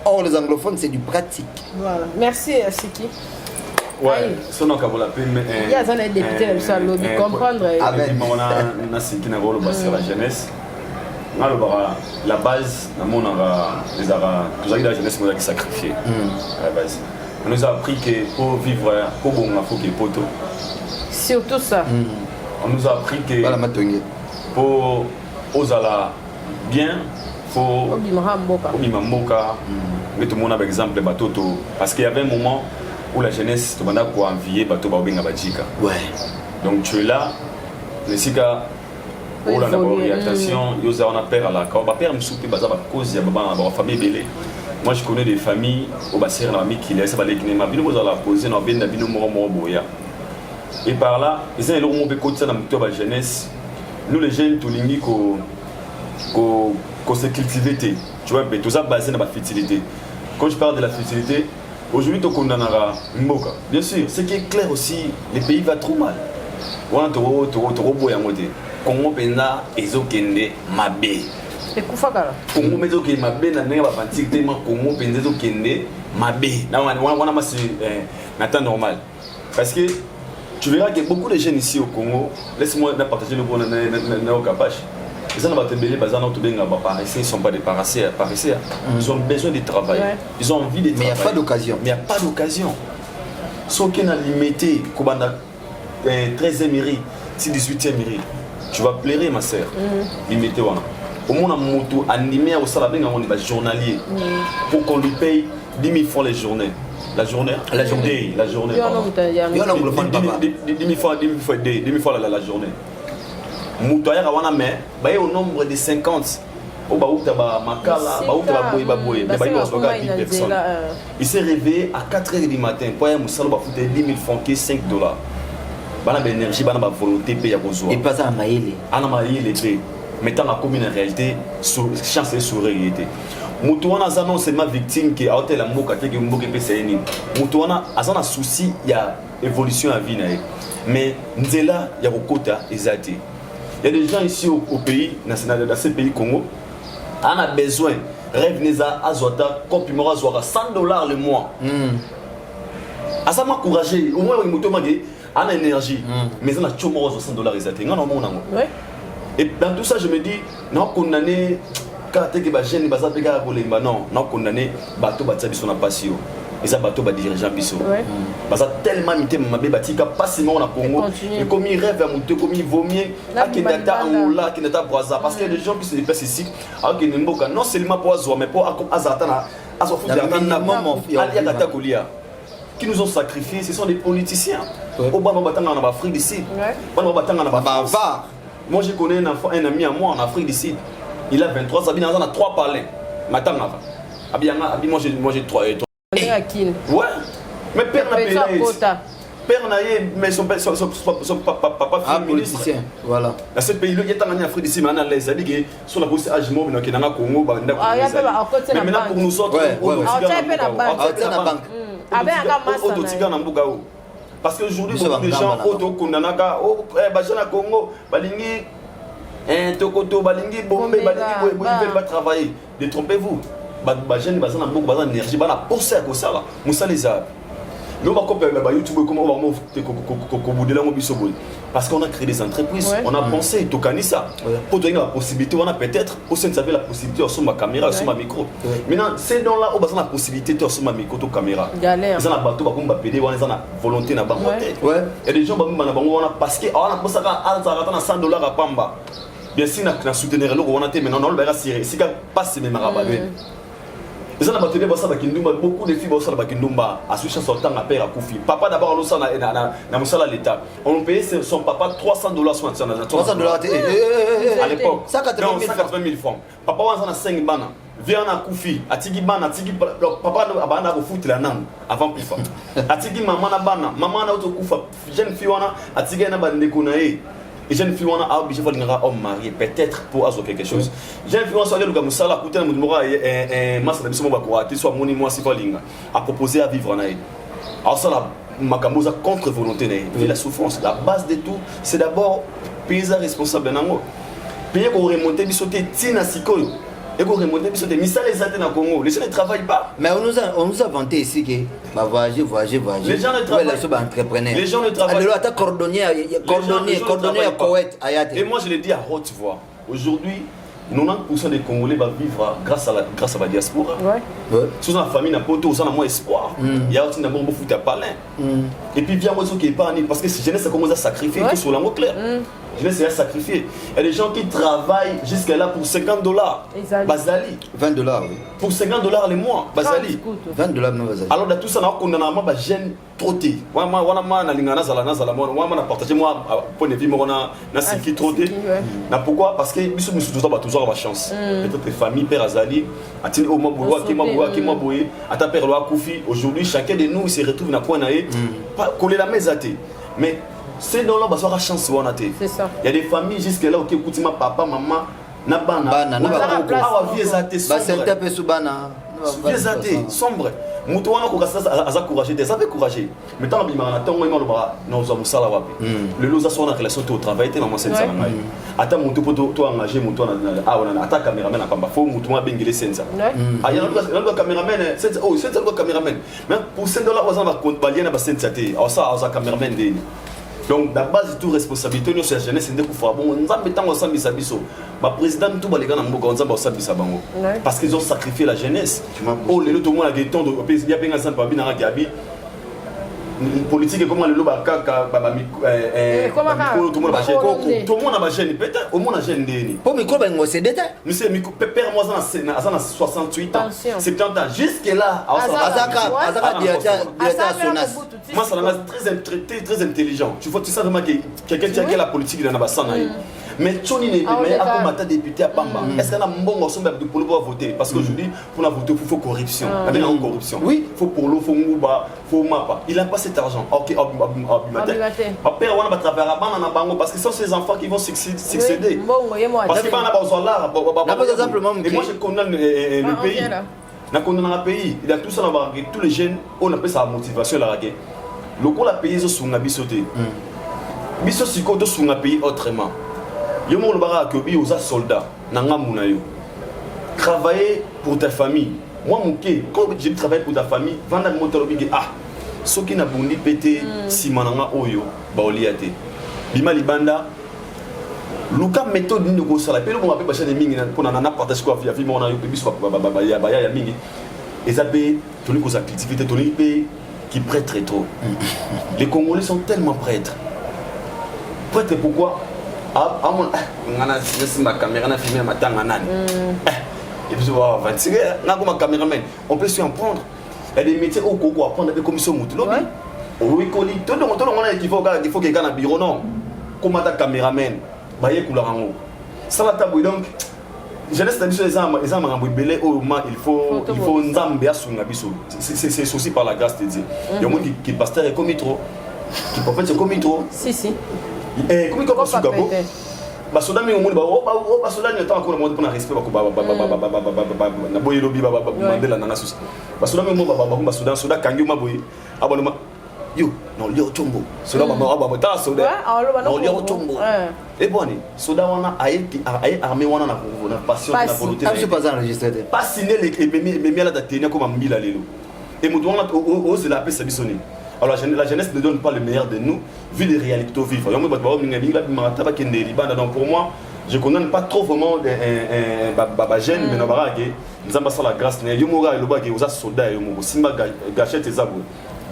Or les anglophones c'est du pratique. Voilà. Merci Siki. Ouais, c'est donc à la peine. Il y a des députés comme ça, de comprendre. On a ce qui n'a pas sur la jeunesse. La base, tout ça, la jeunesse qui sacrifié. La base. On nous a appris que pour vivre, pour bon, il faut qu'il y ait poteau. Surtout ça. On nous a appris que pour oser bien, il faut. Obimamboka. Mais tout le monde a exemple de Batoto. Parce qu'il y avait un moment où la jeunesse, tu vas envier Bato Baobenga Badjika. Ouais. Donc tu es là, mais si tu as une orientation, tu as peur à la cause. Père me soupe, à cause de la famille belée. Moi je connais des familles où la famille qui laisse les guinées, ma vie nous a posé dans bien d'habiter au boya. Et par là, ils ont le côté de la jeunesse. Nous les jeunes, tout l'ingé qu'on se cultive. Tu vois, tout ça basé dans la fertilité. Quand je parle de la fertilité, aujourd'hui, tu condamnes Mboka. Bien sûr, ce qui est clair aussi, les pays vont trop mal. On a trop Congo Pena et Zokende Mabé. C'est Koufakala. Congo Pena Mabé, n'a pas fantique tellement Congo Pena Zokende Mabé. On a massé Nathan normal. Parce que tu verras que beaucoup de jeunes ici au Congo, laisse-moi partager le bon au Kapache. Les gens ne sont pas des paresseux. Ils ont besoin de travailler. Ils ont envie de travailler. Mais il n'y a pas d'occasion. Mais il n'y a pas d'occasion. Ce qu'on a limité, 13e mairie, 18e mairie, tu vas pleurer, ma soeur. Limité. Au moins, on a animé au salabé, on est journalier. Pour qu'on lui paye 10 000 francs les journées. La journée. La journée. La journée. 10 000 francs la journée. Moutaya wana mais baye au nombre de 50 au baouta ba makala baouta ba boy mais baye au baga 10 personnes. Il s'est réveillé à 4h du matin pour un musalo ba foutre 10 000 francs qui $5. Bana ba énergie bana ba volonté pe ya kozwa. Et pas ça maïle. Ana maïle pe mettant la commune en réalité chance sur réalité. Moutouana zano c'est ma victime qui a été la mboka te ki mboka pe c'est ni. Moutouana azana souci il y a évolution à vie na. Mais nzela ya kokota ezati. Il y a des gens ici au pays, dans ce pays Congo, on a besoin, rêve Neza Azota, comprimera $100 le mois. Ça m'a encouragé, au moins il m'a en énergie, mais on a toujours $100 exact. Et dans tout ça, je me dis, non, condamné, quand tu es jeune, non, non, condamné, bateau, bateau, son passion. et ça bateau ba dirigeant biso parce que tellement mité mabe batika pas seulement na Congo et comme il rêve à monter comme il vaut mieux à Kenyatta Angola Kenyatta Brazza parce que les gens qui se déplacent ici à Kenemboka non seulement pour Azwa mais pour Azatana Azofou qui nous ont sacrifiés, ce sont des politiciens. Obama Batanga en Afrique du Sud. Obama Batanga en France. Moi je connais un ami à moi en Afrique du Sud. Il a 23 ans, il a 3 palais. Matanga. Moi j'ai 3. Ouais. Mais père n'a pas père n'a mais son papa ministre. Voilà. Dans ce pays, il y a en Afrique du Sud, mais on a les amis sur la bourse Ajimo, mais qui n'ont Congo, mais maintenant pour nous autres, parce qu'aujourd'hui, beaucoup de gens Kondanaka, Bajana Congo, Balingi, Tokoto, Balingi, Bombay, Balingi, ils ne veulent pas travailler. Détrompez-vous. Bajana, Bazana, beaucoup d'énergie, Bana, pour ça, Moussa les a. Mais on va couper YouTube, comment on va montrer parce qu'on a créé des entreprises, on a pensé, Tokanisa, pour donner la possibilité, on a peut-être, au sein de la possibilité, sur ma caméra, sur ma micro. Maintenant, c'est dans là où on a la possibilité, sur ma micro, sur micro. Galère. Ils ont un bateau, on va péder, on a la volonté, on a volonté. Et les gens, on a parce que, on a pour ça, on a $100 à Pamba. Bien sûr, on a soutenu le on a été maintenant, on va tirer. C'est pas si même à les gens beaucoup de filles à Bakindumba, à Soucha Sultan à Père à Koufi. Papa d'abord, on a l'État. On payait son papa $300 $300 à l'époque. 180 000 francs. Papa on a 5 bana. Viens à Koufi, à Tigi Bana, Tigi papa a au foot la langue avant Koufa. À Tigi maman na bana, maman na auto Koufa, jeune fille à Tigi na bande konaé. Et jeune fille on a obligé de faire homme marié peut-être pour avoir quelque chose. Jeune fille on soit le gamusala coûter mon mora un masse de biso bakwa soit moni moi si falinga a proposé à vivre naï. Alors ça la makamoza contre volonté naï. La souffrance, la base de tout, c'est d'abord payer responsable nango. Payer pour remonter bisoté tina sikoyo. Et pour remonter bisoté misala les athées na Congo, les gens ne travaillent pas. Mais on nous a vanté ici que voyager. Les gens ne travaillent pas. Les gens ne travaillent pas. Alors atta cordonnier à Koweït Ayate. Et moi je le dis à haute voix. Aujourd'hui 90% des Congolais vont vivre grâce à la diaspora. Sous la famille, n'a pas moins espoir. Il y a aussi un bon foot à Palin. Et puis, il y a des gens qui épargnent parce que si jeunesse commence à sacrifier, tout sur la mot clair. Jeunesse est à sacrifier. Il y a des gens qui travaillent jusqu'à là pour $50. Bazali. $20, oui. Pour $50 les mois, Bazali. $20 non Bazali. Alors, dans tout ça, on a un jeune trotté. On a partagé moi point de vue, on a un trotté. Pourquoi? Parce que nous sommes toujours la chance. Peut-être les familles, Père Azali, Atine Omaboua, Kimaboye, Ata Père Loa Koufi. Aujourd'hui, chacun de nous se retrouve dans le point pas coller la maison. Mais c'est dans là où on a la chance. C'est ça. Il y a des familles jusqu'à là où écoute ma papa, maman, Nabana, sombre. Moutouana a courageux, des avait courageux. Mais tant que le losa soit en relation au travail, tu es dans cette salle. Attends, mon tout engagé, mon attaque caméraman à Pamba, faut moutouana bengele senza. Ah, il y a un caméraman, c'est un caméraman. Mais pour $100, on va compter balien à senza. Alors ça, on a caméraman. Donc, la base de toute responsabilité, nous, c'est la jeunesse, c'est de pouvoir. Bon, nous avons mis ensemble Bisabiso. Le président, tout le monde a ensemble Bisabango. Parce qu'ils ont sacrifié la jeunesse. Oh, les tout le monde a des temps de pays. Il y a bien ensemble Babina Gabi. Politique et comment le loba kaka tout le monde a gêné peut-être au monde a gêné pour micro ben c'est détail monsieur micro père moi à 68 ans 70 ans jusque là azaka moi ça très intelligent tu vois tu sais vraiment que quelqu'un qui a la politique dans la sana mais Tchoni n'est pas à comme député à Pamba. Est-ce qu'on a un bon morceau de pouvoir voter? Parce qu'aujourd'hui, pour la voter, il faut corruption. Il y a une corruption. Oui. Il faut pour l'eau, il faut Mouba, il faut Mapa. Il n'a pas cet argent. Ok, après, on va travailler à Bango parce que ce sont ces enfants qui vont succéder. Parce qu'il n'y a pas besoin là. Et moi, je condamne le pays. Je condamne le pays. Il y a tout ça, tous les jeunes, on appelle ça la motivation. Le coup, la pays, c'est sur la bisoté. Biso si côté sur un pays autrement. Yo mon bara que bi aux soldats nanga munayo. Travailler pour ta famille. Moi mon ké, quand je travaille pour ta famille, vendre moteur bigi ah. Ce qui n'a bondi pété si mananga oyo ba oliate. Bima libanda Luka méthode ni go sala. Pelo mo appelle bachane mingi pour nana partage quoi via film on a yo biso ba ya mingi. Et ça paye, tous les activités, tous les pays qui prêtent très trop. Les Congolais sont tellement prêtres. Prêtres pourquoi? Ma caméra n'a filmé ma tante. Et puis, ma caméraman, on peut s'y en prendre. Il y a des métiers au Congo à prendre avec commission Moutoulobi. Oui, tout le monde il faut que quelqu'un ait un bureau, non. Comment ta caméraman? Ça va tabouiller donc. Jeunesse d'habitude, il faut nzambe asunga biso. C'est aussi par la grâce de Dieu. Il y a des gens qui pasteur est comme trop, qui prophète c'est comme trop. Si. Et comme il suga bo. Basoda mi omoni ba basoda ni temps ko na monde pour respect na boye lobi mandela na susi. Basoda mi omoni ba soda kangi ma boye. Abonoma yo non lio chombo. Soda ba ta soda. Non lio chombo. Et bon, soda wana aye armée wana na passion na volonté. Je pas enregistré. Pas signer les mais la tenir comme Mbila lelo. Et nous devons oser la paix sabisoni. Alors la jeunesse ne donne pas le meilleur de nous vu les réalités vivres. Donc pour moi, je ne connais pas trop vraiment les jeunes, mais nous avons la grâce. Nous avons des soldats, nous avons des abos.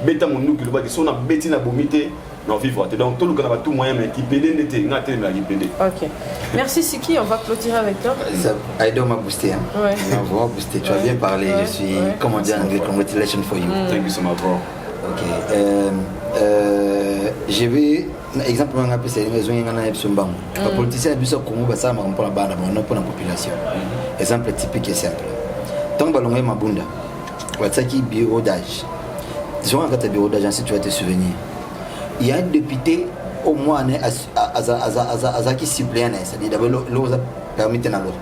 Beta mon nous qui le sont bêtis na bomité non vivre. Donc tout le monde a tout moyen mais qui pédé n'était n'a été mais qui pédé. OK. Merci Siki, on va clôturer avec toi. Aïdo m'a boosté hein. Ouais. On va booster. Tu as bien parlé, je suis comment dire en anglais, congratulations for you. Thank you so much bro. OK. Je vais exemple on a appelé les besoins en Epsombango. Les politiciens biso Congo ba ça ma pour la bande pour la population. Exemple typique et simple. Tant balongé mabunda. Watsaki bureau d'âge. Disons quand tu as bureau d'agence, tu vas te souvenir. Il y a un député au moins qui suppléant, c'est-à-dire d'abord l'eau a permis de l'eau.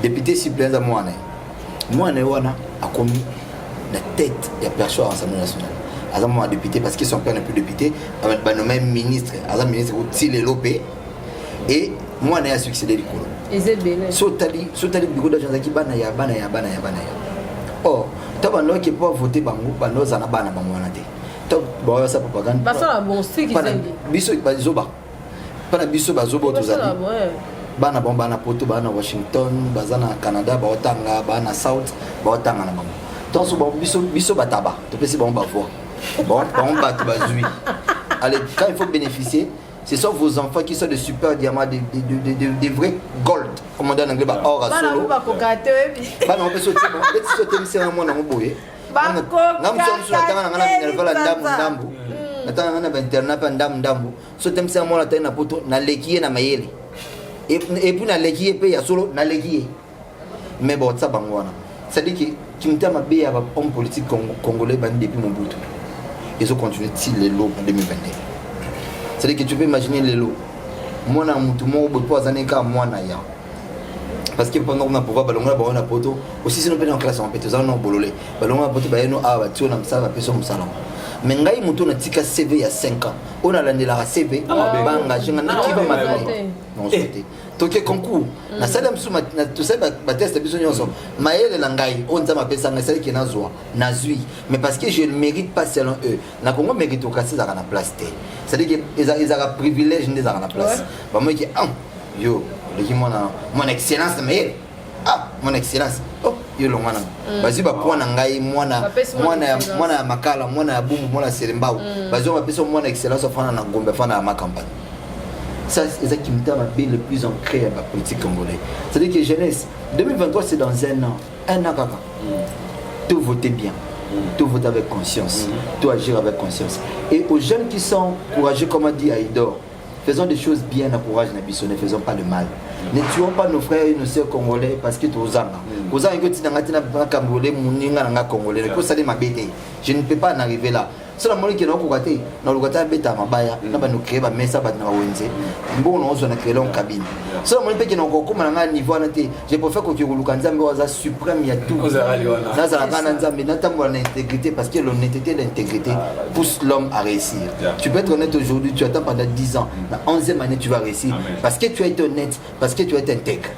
Député suppléant à moi, a commis la tête de la personne à l'Assemblée nationale. Azam a député parce que son père n'est plus député, a nommé ministre, Azam ministre aussi les lopé et moi a succédé du coup. Et c'est bien. Sotali bureau d'agence qui banaya. Oh, tu as qui peut voter bango, bango zana bana bango anate. Tu as ça propagande. Parce que la bon c'est qui c'est. Biso bazoba. Pas biso bazoba tozali. Bana bon bana poto bana Washington, bazana Canada, ba otanga bana South, ba otanga na bango. Donc so biso bataba. Tu peux si bon ba voir. Bon ba tu bazui. Allez, quand il faut bénéficier, ce sont vos enfants qui sont de super diamants, des vrais gold. Comme on dit en anglais, or à solo. On peut sauter, c'est un monde en boye. Mais bon, ça ça dit que tu me dis ma bé avec homme politique congolais depuis mon bout. Ils ont continué les lots en 2022. C'est-à-dire que tu peux imaginer les lots. Moi, je ne peux pas aller à moi. Parce que pendant qu'on a pouvoir, on a poto. Aussi, si nous sommes en classe, on peut tous en bololé. On a poto, on a poto, on a ça, on a personne salon. Mais quand on a tika CV il y a 5 ans, on a l'année la CV, on a engagé, on a qui va m'appeler. Non, c'était. Toke concours. Na salam suma na tu sais ba test biso nyonso. Maël langai, on t'a m'appelé ça, c'est qui na zoa, na zui. Mais parce que je ne mérite pas selon eux. Na Congo mérite au casser dans la place. C'est-à-dire qu'ils ont privilège de dans la place. Bah moi qui yo, le mon excellence mais mon excellence. Oh, yo longana. Bazi ba point ngai mwana makala, mwana bumbu, mwana serembao. Bazi ba peso mwana excellence fana na ngombe fana ma campagne. Ça, c'est ça qui me donne le plus ancré à la politique congolaise. C'est-à-dire que jeunesse, 2023 c'est dans un an kaka. Tout voter bien, tout voter avec conscience, tout agir avec conscience. Et aux jeunes qui sont courageux, comme a dit Aïdor, faisons des choses bien, encourage Nabiso, ne faisons pas le mal. Ne tuons pas nos frères et nos sœurs congolais parce que tu es aux âmes. Aux âmes, je ne peux pas en arriver là. C'est la monnaie qui est dans le côté. Dans le côté, nous créer des messages dans le bon, on a créé une cabine. C'est la monnaie qui est dans le niveau. Je préfère que tu aies suprême, il y a tout. L'intégrité, parce que l'honnêteté et l'intégrité poussent l'homme à réussir. Tu peux être honnête aujourd'hui, tu attends pendant 10 ans. La 11e année, tu vas réussir. Parce que tu as été honnête, parce que tu as été intègre.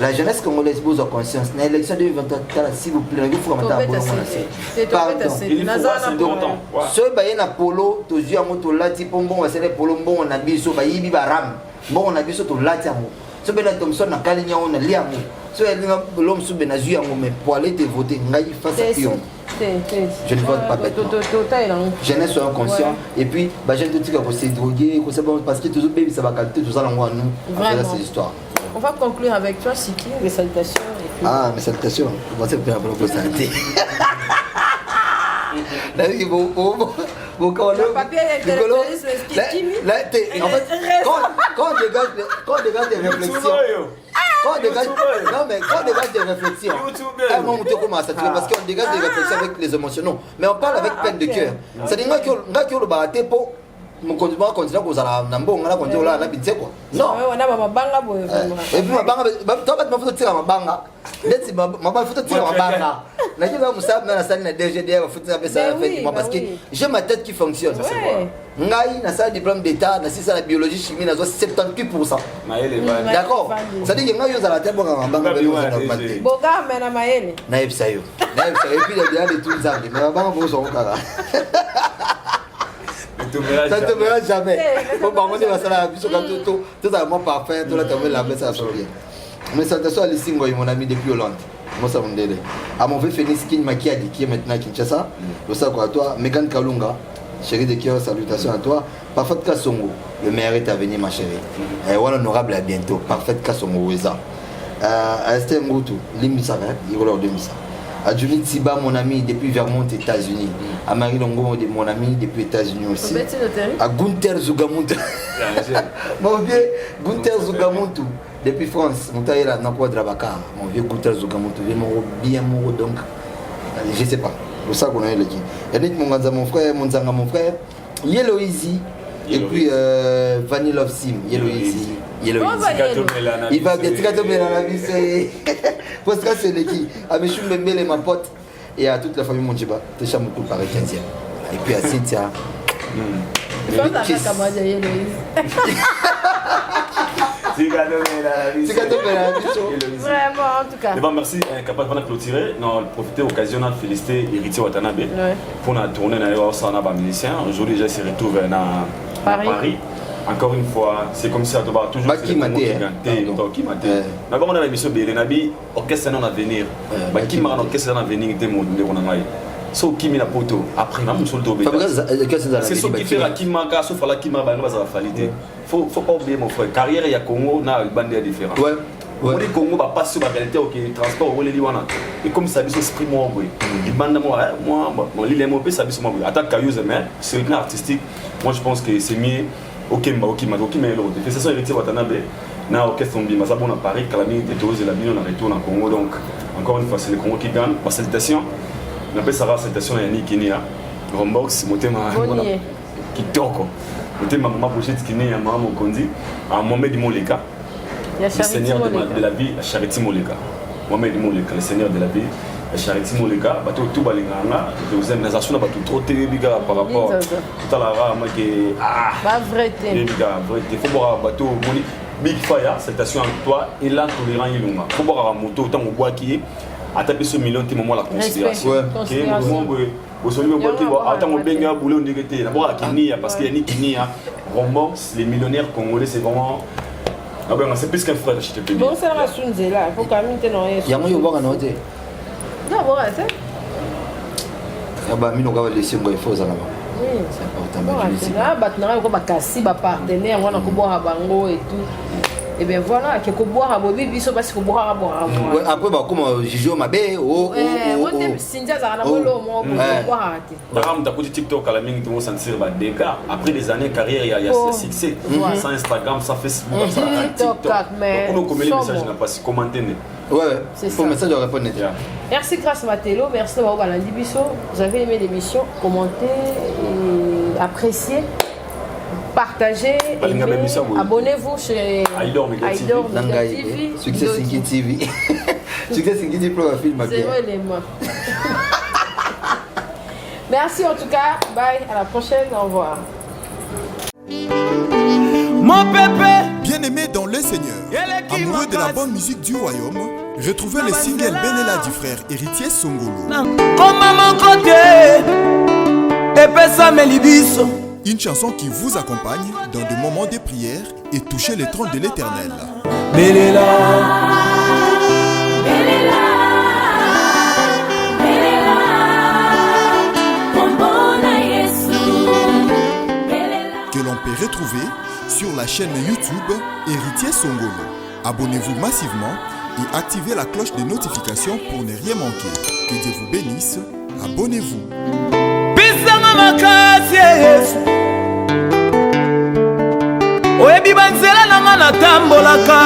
La jeunesse congolaise pose en conscience. Dans l'élection de 2024, s'il vous plaît, il faut que vous pardon. Ce qui est polo, tu as un polo, tu as un polo, tu as un polo, tu as un polo, so ben Thompson na kalinya on na liango so l'homme sous ben azu yango mais pour aller te voter ngai face à Pion je ne vote pas bêtement jeunesse soyons conscients et puis bah j'ai tout dit que c'est drogué que c'est bon parce que toujours baby ça va qualité tout ça là moi nous c'est l'histoire. On va conclure avec toi Siki, mes salutations. Ah mes salutations, on va se faire pour santé. Là il bon quand le papier là en fait quand on dégage des réflexions quand on dégage des réflexions à un moment tu commences à parce qu'on dégage des réflexions avec les émotions non mais on parle avec peine de cœur c'est dire que le baraté pour mon continue kozala na mbonga na konti ola na bitse quoi non wana mabanga boye et puis mabanga to bat mafuta tira mabanga leti mabanga futa tira mabanga na kiba musab na sali na DGD mafuta pesa effectivement parce que j'ai ma tête qui fonctionne ngai na salle diplôme d'état na si ça la biologie chimie na 78% d'accord ça dit que ngai yo zala te bonga mabanga be normalité boga mena maele na ebisa yo et puis il y a des trucs mais mabanga bo so kaka ça ne te verra jamais. Faut pas monter la salle tout à moi parfait, tout là tu la baisse à bien. Mais ça te soit les signes mon ami depuis Hollande. Moi ça me délai. À mon vieux Phoenix qui m'a qui est maintenant à Kinshasa. Le ça quoi toi, Megan Kalunga, chérie de cœur, salutations à toi. Parfait Kassongo, le meilleur est à venir ma chérie. Et voilà honorable à bientôt. Parfait Kassongo Weza. Esther Moutou, Limisa, il roule de Misa. À Johnny Tsiba, mon ami, depuis Vermont, États-Unis. À Marie Longo, mon ami, depuis États-Unis aussi. À Gunther Zugamuntu. Mon vieux Gunther Zugamuntu, depuis France. Mon taille là, Nakwa Drabaka. Mon vieux Gunther Zugamuntu, bien mort donc. Je sais pas. C'est ça qu'on a eu le dit. Yannick Monganza, mon frère, Monzanga, mon frère. Yellow Easy. Et puis Vanilla Love Sim. Yellow Easy. Yellow Easy. Il va bien tirer la vie, c'est. Parce que c'est l'équipe. À Michou Mbembele, ma pote. Et à toute la famille Monjiba. T'es cham beaucoup par 15e. Et puis à Cynthia. Il faut t'arrêter à moi de Yellow Easy. Vraiment, en tout cas. Eh ben, merci, capable de clôturer. Non, profiter de l'occasion de féliciter Héritier Watanabe pour la tournée de musicien. Aujourd'hui, déjà, se retrouve à Paris. Encore une fois, c'est comme si à toujours qui m'a dit. D'abord, on a l'émission Bélénabi, orchestre en avenir. Qui m'a orchestre en avenir, était mon déroulement. So qui met la poteau après même sur le dos. C'est ce qui fait la Kima, sauf la Kima, va falloir faut pas oublier mon frère. Carrière il y a Congo, na bande différent. Ouais. Le Congo va passer sur la réalité au transport au Liwana. Et comme ça, c'est esprit moi, il bande moi, mon l'île MOP, ça bise moi. Attaque cailleuse mais c'est une artistique. Moi je pense que c'est mieux. Ok mais l'autre. C'est ça héritier Watanabe. Na orchestre Mbima, ça bon à Paris, Calami, Tétose et la Bino, on retourne en Congo. Donc encore une fois, c'est le Congo qui gagne. Par salutation. On appelle ça salutation à Yannick Kenya. Rombox, Motema Kitoko. Motema Mama Pochette Kenya, Mama Mokondi, à Mohamed Moleka. Le seigneur de la vie, Charity Moleka. Mohamed Moleka, le seigneur de la vie, Charity Moleka. Bateau tout balinganga. Vous aimez les actions, bateau trop télébiga par rapport. Tout à la rare, moi qui. Ah! Pas vrai, télébiga, vrai. Il faut boire un bateau, Big Fire, salutation à toi, et là, tolérant Ilunga. Il faut boire un moto, autant au bois qui est. À taper ce million, tu m'as la considération. Parce qu'il y a Rombox, les millionnaires congolais, c'est vraiment. Ah ben, c'est plus qu'un frère, je te peux dire. Bon, c'est la Sunze là, il faut quand même tenir. Il y a un peu de noter. Non, bon, c'est. Ah bah, il y a des choses qu'il faut ça là-bas. Oui, c'est important. Là, maintenant, on va casser, partenaire, on va boire à Bango et tout. Et bien voilà, qu'il faut boire à Bobby, il faut parce qu'il faut boire à boire. Après, comme Jijo Mabé, Cynthia Zaranabolo, on va boire. T'as côté TikTok à la minute, on s'en sert des gars. Après des années de carrière, il y a ce succès. Sans Instagram, sans Facebook, sans TikTok. Mais on a les messages, n'a pas si commenté. Ouais, c'est ça. Message de répondre. Merci Grâce Matelo, merci d'avoir Balandi Bisso. Vous avez aimé l'émission, commentez et appréciez. Partagez, abonnez-vous chez Aïdor Media TV. Succès Sinki TV. Succès Sinki TV pour un film. C'est vrai les mots. Merci en tout cas. Bye. À la prochaine. Au revoir. Mon pépé, bien-aimé dans le Seigneur, amoureux de la bonne musique du royaume, retrouvez le single Benela du frère Héritier Songolo. Comme à mon côté, épaisse Melibiso. Une chanson qui vous accompagne dans des moments de prière et toucher les trônes de l'Éternel. belela que l'on peut retrouver sur la chaîne YouTube Héritier Songolo. Abonnez-vous massivement et activez la cloche de notification pour ne rien manquer. Que Dieu vous bénisse. Abonnez-vous. Pisanga makasi Yesu oyebi banzela nanga natambolaka.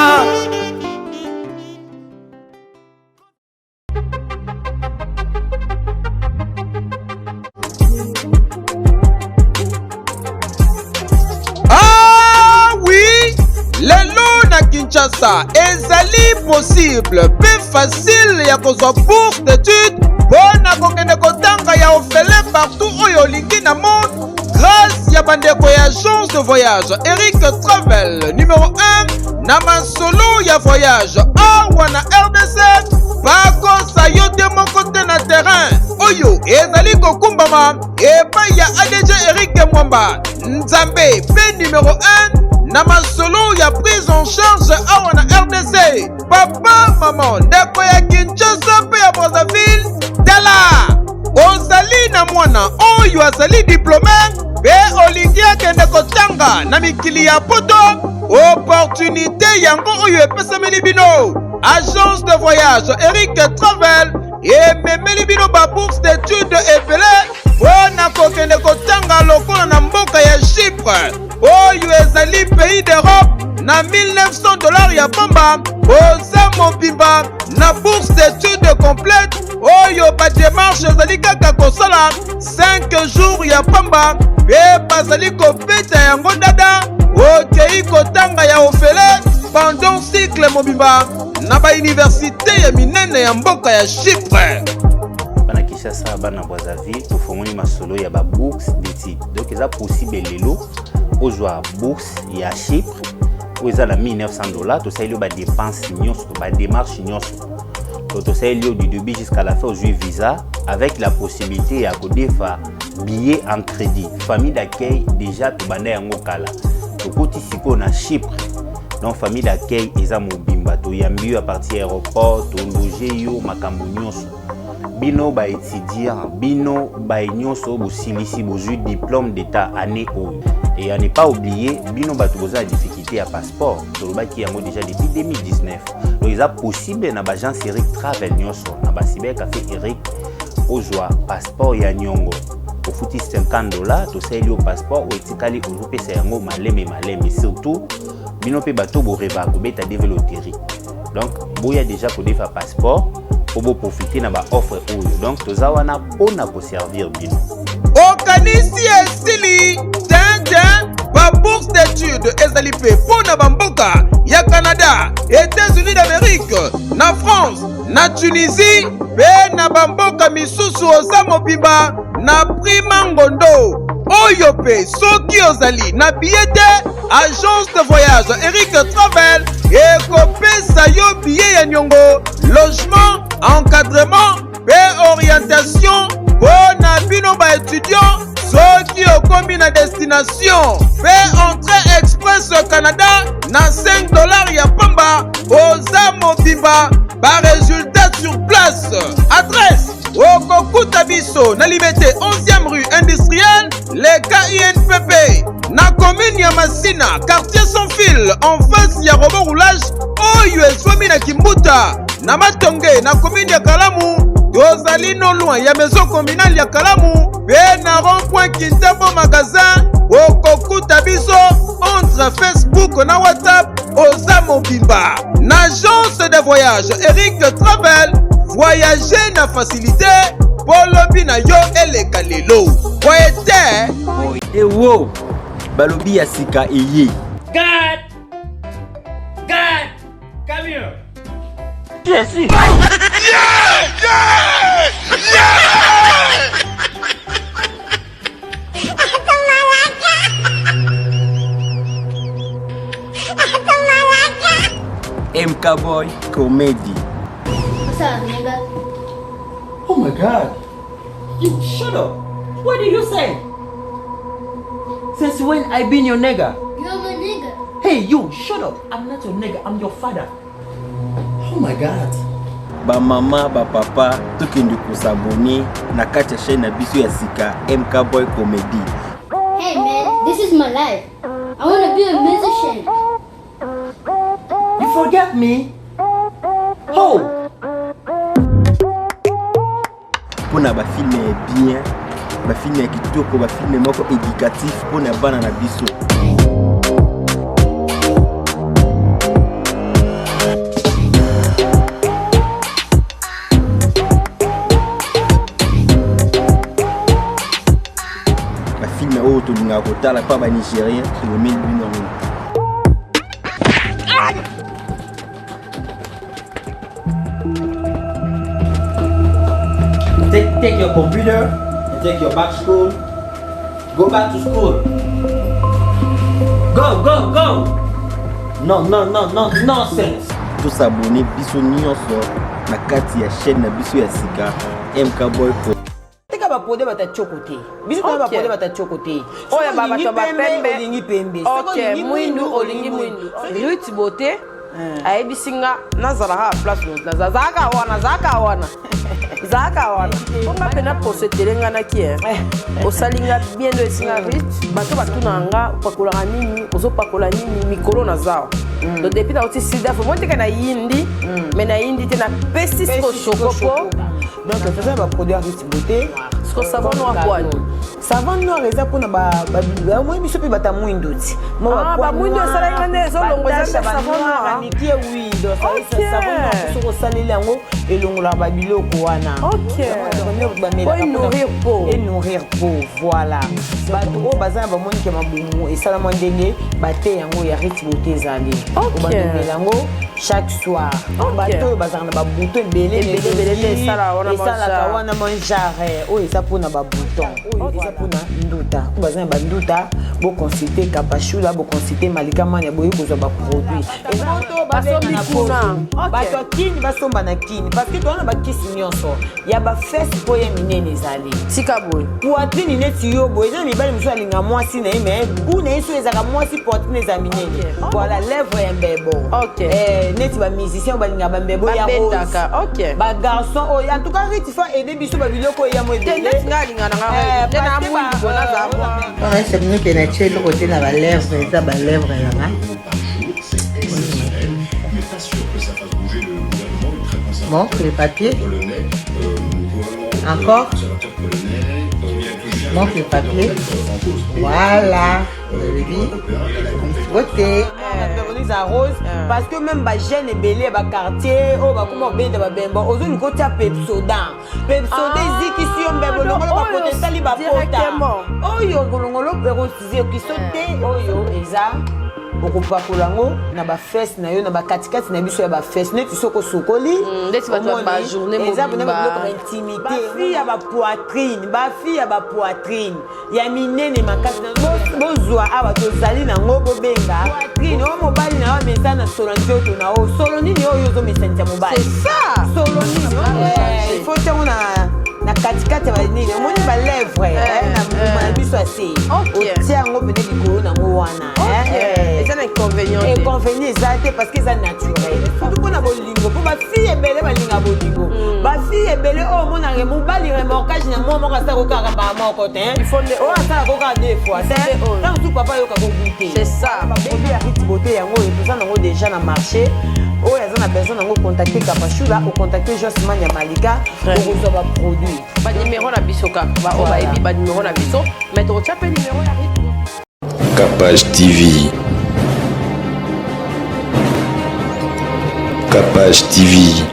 Kinshasa ezali possible pe facile ya kozwa bourse d'études mpona kokende kotanga ya ofele partout oyo olingi na monde grâce ya bandeko ya agence de voyage Eric Travel numéro 1 na masolo ya voyage awa na RDC bakosa yo te moko te na terrain oyo ezali kokumbama epai ya ADG Eric Mwamba Nzambe pe numéro 1 na masolo ya prise en charge awa na RDC papa mama ndeko ya Kinshasa pe ya Brazzaville tala ozali na mwana oyo azali diplômé pe olingi akende kotanga na mikili ya poto opportunité yango oyo epesameli bino agence de voyage Eric Travel ememeli bino ba bourse d'études ebele mpona kokende kotanga lokola na mboka ya Chypre oyo ezali pays d'Europe na $1900 ya pamba oza mobimba na bourse d'études complète oyo ba démarche ezali kaka kosala 5 jours ya pamba pe bazali kobeta yango dada okei kotanga ya ofele pendant cycle mobimba na ba université ya minene ya mboka ya Chypre. Bana Kinshasa bana Brazzaville tofongoli masolo ya ba bourse d'études donc eza possible lelo ozwa bourse ya Chypre oyo eza na $1900 tosaleli ba dépense nyonso ba démarche nyonso tosaleli du début jusqu'à la fin ozwi visa avec la possibilité ya kodefa billet en crédit famille d'accueil déjà tobanda yango kala tokoti sikoyo na Chypre donc famille d'accueil eza mobimba toyambi yo à partir aéroport tologe yo makambo nyonso bino ba étudiant bino ba nyonso bosilisi bozwi diplôme d'état année oyo et à ne pas oublier bino bato boza la difficulté à passeport tolobaki yango déjà depuis 2019 donc eza possible na bagence Eric Travel nyonso na basiber café Eric ozwa passeport ya nyongo ofuti $50 tosaleli yo passeport oetikali ozopesa yango maleme surtout bino mpe bato boreva kobeta deve loterie donc boya déjà kodefa passeport po boprofite na baoffre oyo donc toza wana mpona koservir bino okanisi esili ba bourse d'études ezali mpe mpona bamboka ya Canada, États-Unis d'Amérique, na France, na Tunisie pe na bamboka misusu oza mobimba na prima ngondo oyo pe soki ozali na billet agence de voyage Eric Travel ekopesa yo billet ya nyongo logement encadrement pe orientation mpona bino ba étudiant soki okomi na destination pe entrée express Canada na $5 ya pamba oza mobimba ba résultat sur place adresse okokuta biso na Liberté 11e rue industrielle le KINPP na commune ya Masina quartier sans fil en face ya robot roulage oyo ezwami na Kimbuta na Matonge na commune ya Kalamu tozali no loin ya maison communale ya Kalamu pe na rond-point Kintambo magasin okokuta biso entre Facebook na WhatsApp oza mobimba na agence de voyage Eric Travel voyager na facilité polobi na yo eleka lelo poete ewo balobi ya sika eye God come here. Je suis MK Boy Comedy. What's up, nigga? Oh my god. You shut up. What did you say? Since when I been your nigga? You're my nigga. Hey, you, shut up. I'm not your nigga, I'm your father. Oh my God. Ba mama, ba papa, tukindi kusabuni na kati ya chaîne na biso ya sika MK Boy Comedy. Hey man, this is my life. I want to be a musician. You forget me? Oh! Pona ba film bien, ba film ya kitoko, ba film moko éducatif pona bana na biso. Tolinga kotala pa ba Nigérien le mille bino. Take your computer and take your back to school. Go back to school. Go. No, nonsense. Tout s'abonner biso nyonso na kati ya chaîne na biso ya sika MK Boy. Bapode batachokote biso okay. Bapode batachokote oya baba to bapembe olingi pembe okay mwindu olingi mwindu Ruth Beauté ayebisinga nazala ha place no zaka wana konga pena posetelenga na kie osalinga bien de singa Ruth bato batunanga pakola nini ozopakola nini mikolo na zao donc depuis na oti sida fo monte kana yindi mais na yindi te na pesi chocopo donc faisons ba produit Ruth Beauté ce que savon noir quoi savon noir eza pona ba moi biso pe bata mwindoti ba mwindo sala ngane zo longo za savon noir nikie oui donc ça savon noir so saleli yango elongola ba biloko wana OK et nourrir peau voilà bato o bazana ba monike mabumu esala mwandenge bate yango ya Ruth Beauté ezali ba yango chaque soir bato bazana ba bouton belé sala wana manjare o eza pona ba bouton eza pona nduta bazana ba nduta bo consulter Kapashula bo consulter Malika Mania boyi kozwa ba produit et bato bazana kuna bato kini basomba na kini parce que tona ba kisi nyonso ya ba fesse po ye minene ezali tika boy poitrine neti yo boy eza mibali muso alinga mwasi na mais buna eso ezaka mwasi poitrine eza minene voilà lèvre ya mbebo neti ba musicien balinga ba mbebo ya rose ba garçon o en tout cas Ruth fa aider biso ba biloko ya mo ebele ngalinga na ngara tena mwindi bona za on c'est nous qui na chelo côté na ba lèvre eza ba lèvre là bon les papiers encore montre les papiers voilà beauté rose parce que même ba jeune ebele ba quartier o ba kuma benda ba bemba ozo ni kotia Pepsodent eziki si ombebo longolo ba potentiali ba pota oyo golongolo perosize kisote oyo eza okopakola ngo na ba fesse na yo na ba katikati na biso ya ba fesse neti soko sokoli ndeti ba journée mo eza bana ba intimité ba fille ya ba poitrine ya minene makasi na bozwa aba tozali na ngo bobenga poitrine o mobali na yo mesa na solo nzoto na o solo nini oyo zo mesantia mobali c'est ça solo nini il faut tango na katikati ba nini omoni ba lèvre na biso ase otia yango pene likolo na ngo wana eza na inconvénient eza te parce que eza naturel surtout mpona bolingo mpo bafille ebele balinga bolingo bafille ebele oyo omonaka mobali remorkage na mwa moko asala kokaka mbala moko te oyo asala kokaka deux fois te ntango tu papa ayoka kogoute c'est ça baproduit ya Ruth Beauté yango etoza nango déjà na marché oyo aza na besoin nango contacter Kapashula ocontacter Josman ya Malika okozwa baproduit banimero na biso kaka oyo bayebi banimero na biso mais tokotia mpe nimero ya Kapage TV. Kapage TV.